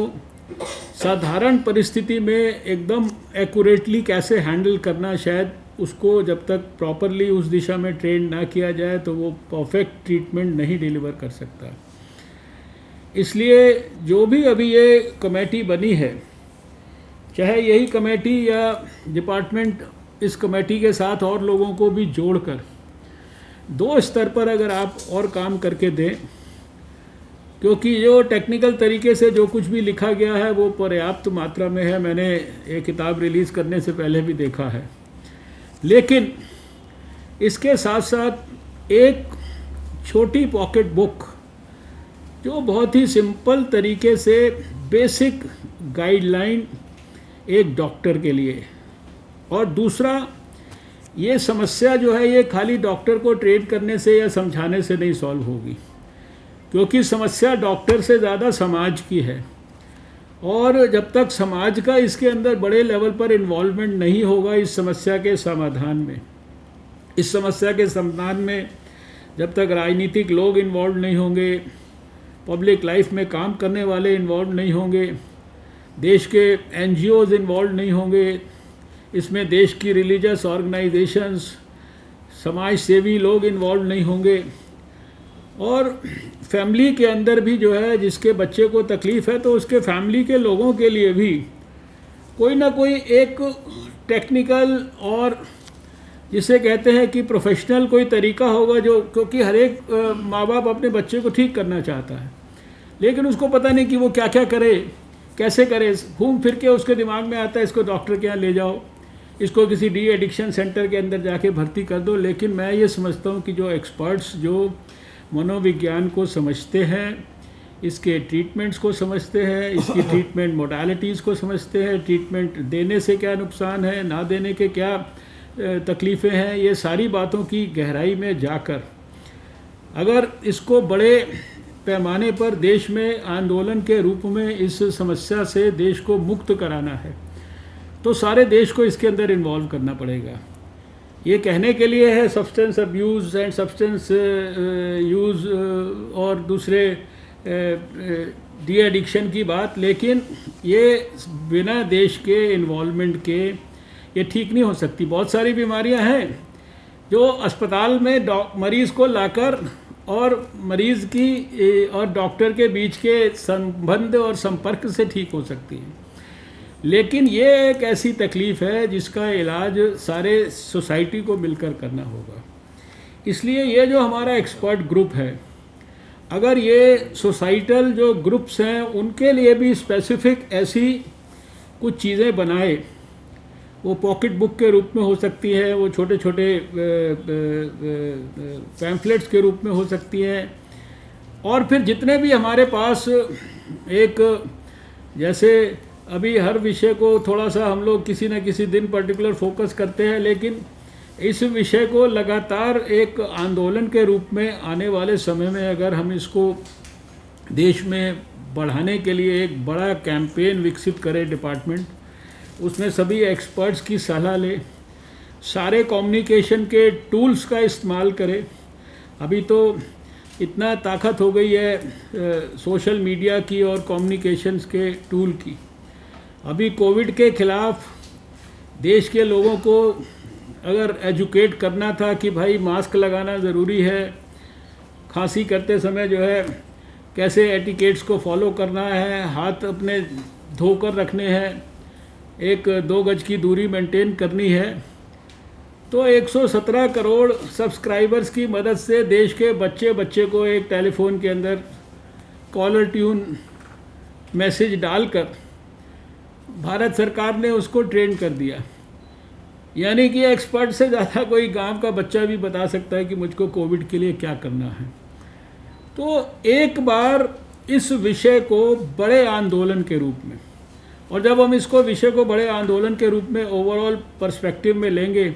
साधारण परिस्थिति में एकदम एक्यूरेटली कैसे हैंडल करना, शायद उसको जब तक प्रॉपरली उस दिशा में ट्रेन ना किया जाए तो वो परफेक्ट ट्रीटमेंट नहीं डिलीवर कर सकता। इसलिए जो भी अभी ये कमेटी बनी है, चाहे यही कमेटी या डिपार्टमेंट इस कमेटी के साथ और लोगों को भी जोड़कर 2 स्तर पर अगर आप और काम करके दें, क्योंकि जो टेक्निकल तरीके से जो कुछ भी लिखा गया है वो पर्याप्त मात्रा में है, मैंने ये किताब रिलीज़ करने से पहले भी देखा है, लेकिन इसके साथ साथ एक छोटी पॉकेट बुक जो बहुत ही सिंपल तरीके से बेसिक गाइडलाइन एक डॉक्टर के लिए, और दूसरा ये समस्या जो है ये खाली डॉक्टर को ट्रेन करने से या समझाने से नहीं सॉल्व होगी, क्योंकि समस्या डॉक्टर से ज़्यादा समाज की है, और जब तक समाज का इसके अंदर बड़े लेवल पर इन्वॉल्वमेंट नहीं होगा इस समस्या के समाधान में, इस समस्या के समाधान में जब तक राजनीतिक लोग इन्वॉल्व नहीं होंगे, पब्लिक लाइफ में काम करने वाले इन्वॉल्व नहीं होंगे, देश के NGOs इन्वॉल्व नहीं होंगे, इसमें देश की रिलीजियस ऑर्गेनाइजेशंस, समाज सेवी लोग इन्वॉल्व नहीं होंगे, और फैमिली के अंदर भी जो है जिसके बच्चे को तकलीफ़ है तो उसके फैमिली के लोगों के लिए भी कोई ना कोई एक टेक्निकल और जिसे कहते हैं कि प्रोफेशनल कोई तरीका होगा, जो क्योंकि हर एक माँ बाप अपने बच्चे को ठीक करना चाहता है, लेकिन उसको पता नहीं कि वो क्या क्या करे, कैसे करे, घूम फिर के उसके दिमाग में आता है इसको डॉक्टर के यहाँ ले जाओ, इसको किसी डी एडिक्शन सेंटर के अंदर जाके भर्ती कर दो। लेकिन मैं ये समझता हूँ कि जो एक्सपर्ट्स जो मनोविज्ञान को समझते हैं, इसके ट्रीटमेंट्स को समझते हैं, इसकी ट्रीटमेंट मोडालिटीज़ को समझते हैं, ट्रीटमेंट देने से क्या नुकसान है, ना देने के क्या तकलीफ़ें हैं, ये सारी बातों की गहराई में जाकर अगर इसको बड़े पैमाने पर देश में आंदोलन के रूप में इस समस्या से देश को मुक्त कराना है तो सारे देश को इसके अंदर इन्वॉल्व करना पड़ेगा। ये कहने के लिए है substance abuse and substance use और दूसरे डी एडिक्शन की बात, लेकिन ये बिना देश के इन्वॉल्वमेंट के ये ठीक नहीं हो सकती। बहुत सारी बीमारियां हैं जो अस्पताल में मरीज़ को लाकर और मरीज़ की और डॉक्टर के बीच के संबंध और संपर्क से ठीक हो सकती हैं, लेकिन ये एक ऐसी तकलीफ़ है जिसका इलाज सारे सोसाइटी को मिलकर करना होगा। इसलिए ये जो हमारा एक्सपर्ट ग्रुप है, अगर ये सोसाइटल जो ग्रुप्स हैं उनके लिए भी स्पेसिफिक ऐसी कुछ चीज़ें बनाए, वो पॉकेट बुक के रूप में हो सकती है, वो छोटे छोटे पैम्फलेट्स के रूप में हो सकती हैं, और फिर जितने भी हमारे पास एक जैसे अभी हर विषय को थोड़ा सा हम लोग किसी न किसी दिन पर्टिकुलर फोकस करते हैं, लेकिन इस विषय को लगातार एक आंदोलन के रूप में आने वाले समय में अगर हम इसको देश में बढ़ाने के लिए एक बड़ा कैंपेन विकसित करें डिपार्टमेंट, उसमें सभी एक्सपर्ट्स की सलाह ले, सारे कम्युनिकेशन के टूल्स का इस्तेमाल करें। अभी तो इतना ताकत हो गई है सोशल मीडिया की और कम्युनिकेशंस के टूल की। अभी कोविड के ख़िलाफ़ देश के लोगों को अगर एजुकेट करना था कि भाई मास्क लगाना ज़रूरी है, खांसी करते समय जो है कैसे एटिकेट्स को फॉलो करना है, हाथ अपने धोकर रखने हैं, 1-2 गज की दूरी मेंटेन करनी है, तो 117 करोड़ सब्सक्राइबर्स की मदद से देश के बच्चे को एक टेलीफोन के अंदर कॉलर ट्यून मैसेज डालकर भारत सरकार ने उसको ट्रेन कर दिया। यानी कि एक्सपर्ट से ज़्यादा कोई गांव का बच्चा भी बता सकता है कि मुझको कोविड के लिए क्या करना है। तो एक बार इस विषय को बड़े आंदोलन के रूप में, और जब हम इसको विषय को बड़े आंदोलन के रूप में ओवरऑल पर्सपेक्टिव में लेंगे,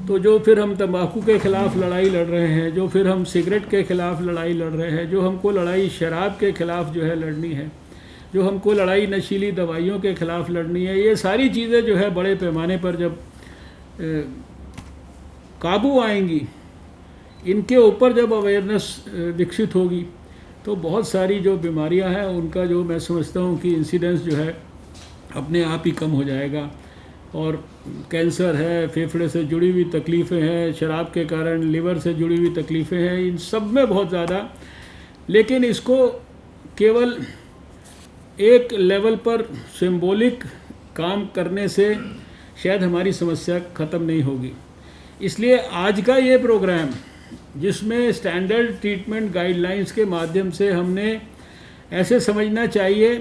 तो जो फिर हम तंबाकू के ख़िलाफ़ लड़ाई लड़ रहे हैं, जो फिर हम सिगरेट के ख़िलाफ़ लड़ाई लड़ रहे हैं, जो हमको लड़ाई शराब के ख़िलाफ़ जो है लड़नी है, जो हमको लड़ाई नशीली दवाइयों के ख़िलाफ़ लड़नी है, ये सारी चीज़ें जो है बड़े पैमाने पर जब काबू आएंगी, इनके ऊपर जब अवेयरनेस विकसित होगी, तो बहुत सारी जो बीमारियां हैं उनका जो मैं समझता हूँ कि इंसिडेंस जो है अपने आप ही कम हो जाएगा। और कैंसर है, फेफड़े से जुड़ी हुई तकलीफ़ें हैं, शराब के कारण लिवर से जुड़ी हुई तकलीफ़ें हैं, इन सब में बहुत ज़्यादा, लेकिन इसको केवल एक लेवल पर सिंबॉलिक काम करने से शायद हमारी समस्या ख़त्म नहीं होगी। इसलिए आज का ये प्रोग्राम जिसमें स्टैंडर्ड ट्रीटमेंट गाइडलाइंस के माध्यम से हमने ऐसे समझना चाहिए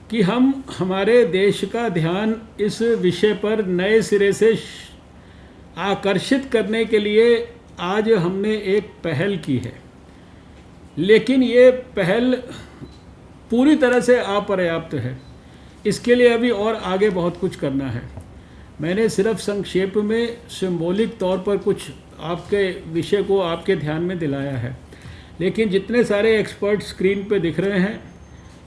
कि हम हमारे देश का ध्यान इस विषय पर नए सिरे से आकर्षित करने के लिए आज हमने एक पहल की है, लेकिन ये पहल पूरी तरह से अपर्याप्त है। इसके लिए अभी और आगे बहुत कुछ करना है। मैंने सिर्फ संक्षेप में सिंबॉलिक तौर पर कुछ आपके विषय को आपके ध्यान में दिलाया है, लेकिन जितने सारे एक्सपर्ट स्क्रीन पे दिख रहे हैं,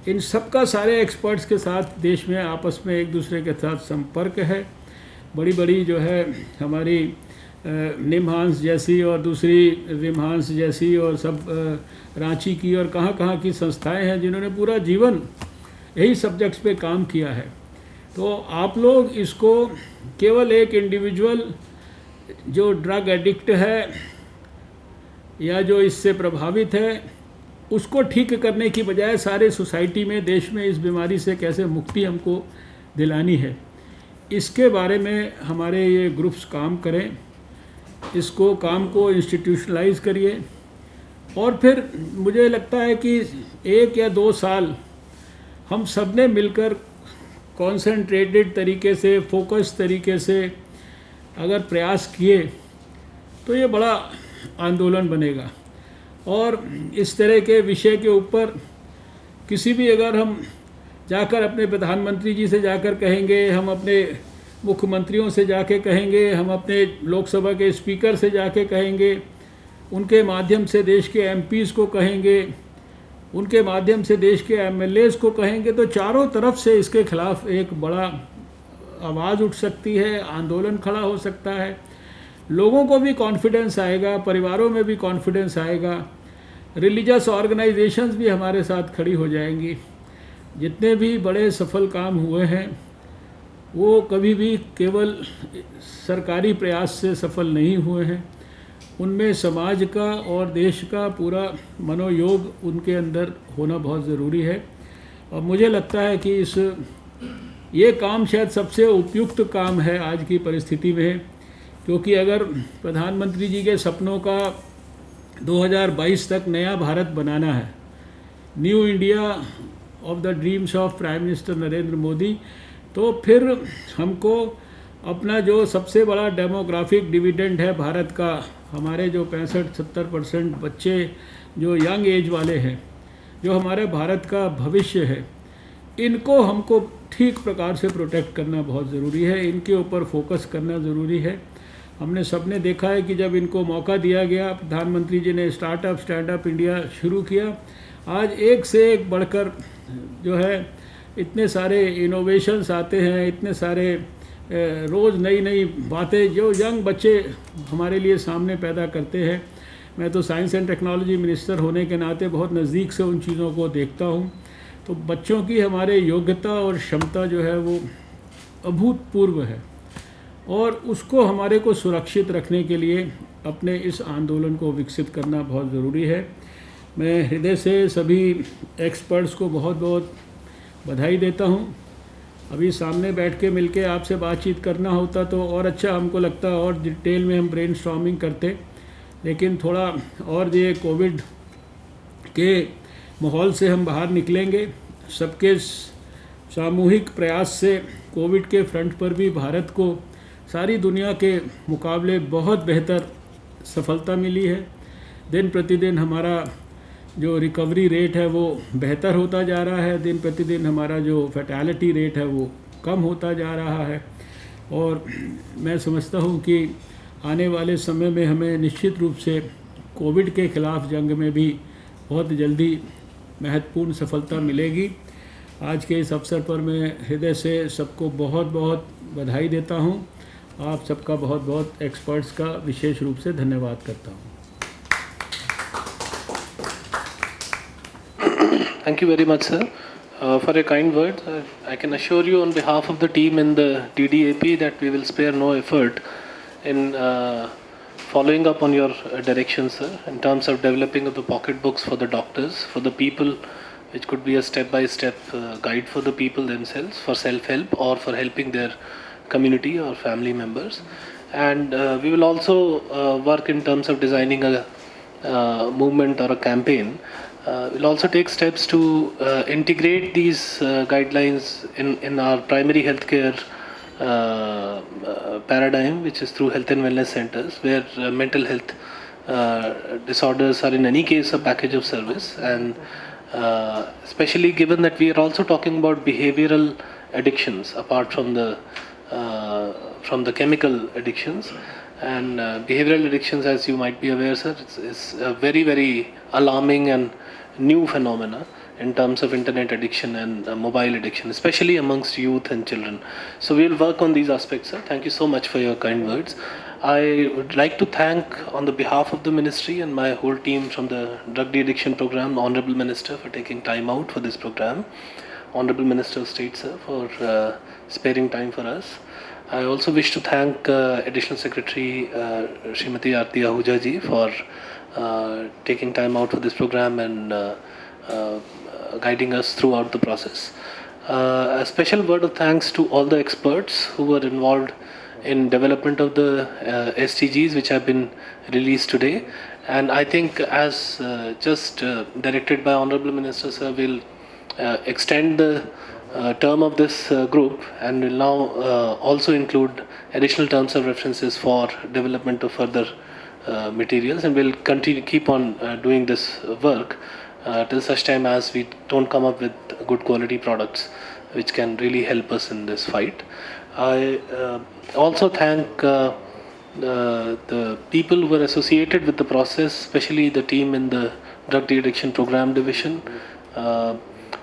इन सबका सारे एक्सपर्ट्स के साथ देश में आपस में एक दूसरे के साथ संपर्क है। बड़ी बड़ी जो है हमारी निमहांस जैसी और दूसरी रिमहांस जैसी और सब रांची की और कहाँ की संस्थाएं हैं जिन्होंने पूरा जीवन यही सब्जेक्ट्स पे काम किया है। तो आप लोग इसको केवल एक इंडिविजुअल जो ड्रग एडिक्ट है या जो इससे प्रभावित है उसको ठीक करने की बजाय सारे सोसाइटी में, देश में इस बीमारी से कैसे मुक्ति हमको दिलानी है, इसके बारे में हमारे ये ग्रुप्स काम करें। इसको काम को इंस्टीट्यूशनलाइज करिए और फिर मुझे लगता है कि 1 या 2 साल हम सब ने मिलकर कॉन्सेंट्रेटेड तरीके से, फोकस तरीके से अगर प्रयास किए तो ये बड़ा आंदोलन बनेगा। और इस तरह के विषय के ऊपर किसी भी अगर हम जाकर अपने प्रधानमंत्री जी से जाकर कहेंगे, हम अपने मुख्यमंत्रियों से जाके कहेंगे, हम अपने लोकसभा के स्पीकर से जाके कहेंगे, उनके माध्यम से देश के एमपीज़ को कहेंगे, उनके माध्यम से देश के एमएलएज़ को कहेंगे, तो चारों तरफ से इसके खिलाफ एक बड़ा आवाज़ उठ सकती है, आंदोलन खड़ा हो सकता है। लोगों को भी कॉन्फिडेंस आएगा, परिवारों में भी कॉन्फिडेंस आएगा, रिलीजियस ऑर्गेनाइजेशंस भी हमारे साथ खड़ी हो जाएंगी। जितने भी बड़े सफल काम हुए हैं वो कभी भी केवल सरकारी प्रयास से सफल नहीं हुए हैं, उनमें समाज का और देश का पूरा मनोयोग उनके अंदर होना बहुत ज़रूरी है। और मुझे लगता है कि ये काम शायद सबसे उपयुक्त काम है आज की परिस्थिति में, क्योंकि अगर प्रधानमंत्री जी के सपनों का 2022 तक नया भारत बनाना है, new India of the dreams of prime minister Narendra Modi, तो फिर हमको अपना जो सबसे बड़ा डेमोग्राफिक डिविडेंड है भारत का, हमारे जो 65-70% बच्चे जो यंग एज वाले हैं, जो हमारे भारत का भविष्य है, इनको हमको ठीक प्रकार से प्रोटेक्ट करना बहुत ज़रूरी है, इनके ऊपर फोकस करना ज़रूरी है। हमने सबने देखा है कि जब इनको मौका दिया गया, प्रधानमंत्री जी ने स्टार्ट अप इंडिया शुरू किया, आज एक से एक बढ़कर जो है इतने सारे इनोवेशंस आते हैं, इतने सारे रोज़ नई नई बातें जो यंग बच्चे हमारे लिए सामने पैदा करते हैं। मैं तो साइंस एंड टेक्नोलॉजी मिनिस्टर होने के नाते बहुत नज़दीक से उन चीज़ों को देखता हूँ। तो बच्चों की हमारे योग्यता और क्षमता जो है वो अभूतपूर्व है, और उसको हमारे को सुरक्षित रखने के लिए अपने इस आंदोलन को विकसित करना बहुत ज़रूरी है। मैं हृदय से सभी एक्सपर्ट्स को बहुत बहुत बधाई देता हूँ। अभी सामने बैठ के मिलके आपसे बातचीत करना होता तो और अच्छा हमको लगता, और डिटेल में हम ब्रेनस्टॉर्मिंग करते, लेकिन थोड़ा और ये कोविड के माहौल से हम बाहर निकलेंगे। सबके सामूहिक प्रयास से कोविड के फ्रंट पर भी भारत को सारी दुनिया के मुकाबले बहुत बेहतर सफलता मिली है। दिन प्रतिदिन हमारा जो रिकवरी रेट है वो बेहतर होता जा रहा है, दिन प्रतिदिन हमारा जो फैटेलिटी रेट है वो कम होता जा रहा है। और मैं समझता हूँ कि आने वाले समय में हमें निश्चित रूप से कोविड के ख़िलाफ़ जंग में भी बहुत जल्दी महत्वपूर्ण सफलता मिलेगी। आज के इस अवसर पर मैं हृदय से सबको बहुत बहुत बधाई देता हूँ। आप सबका बहुत बहुत एक्सपर्ट्स का विशेष रूप से धन्यवाद करता हूँ। Thank you very much, sir, for your kind words. I can assure you on behalf of the team in the DDAP that we will spare no effort in following up on your directions, sir, in terms of developing of the pocket books for the doctors, for the people, which could be a step-by-step guide for the people themselves, for self-help or for helping their community or family members. And we will also work in terms of designing a movement or a campaign, we'll also take steps to integrate these guidelines in our primary healthcare paradigm, which is through health and wellness centers, where mental health disorders are in any case a package of service, and especially given that we are also talking about behavioral addictions apart from the chemical addictions. And behavioral addictions, as you might be aware, sir, is a very, very alarming and new phenomena in terms of internet addiction and mobile addiction, especially amongst youth and children. So we will work on these aspects, sir. Thank you so much for your kind words. I would like to thank, on the behalf of the ministry and my whole team from the Drug De-Addiction Program, the Honorable Minister for taking time out for this program, Honorable Minister of State, sir, for sparing time for us. I also wish to thank Additional Secretary Srimati Aarti Ahuja ji for taking time out for this program and guiding us throughout the process. A special word of thanks to all the experts who were involved in development of the SDGs which have been released today. And I think, as just directed by Honorable Minister, sir, will extend the term of this group and will now also include additional terms of references for development of further materials, and we'll keep on doing this work till such time as we don't come up with good quality products which can really help us in this fight. I also thank the people who were associated with the process, especially the team in the Drug De-Addiction Program Division,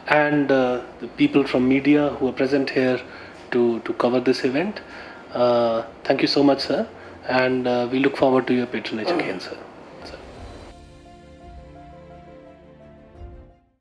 and the people from media who are present here to cover this event. Thank you so much, sir, and we look forward to your patronage again, sir.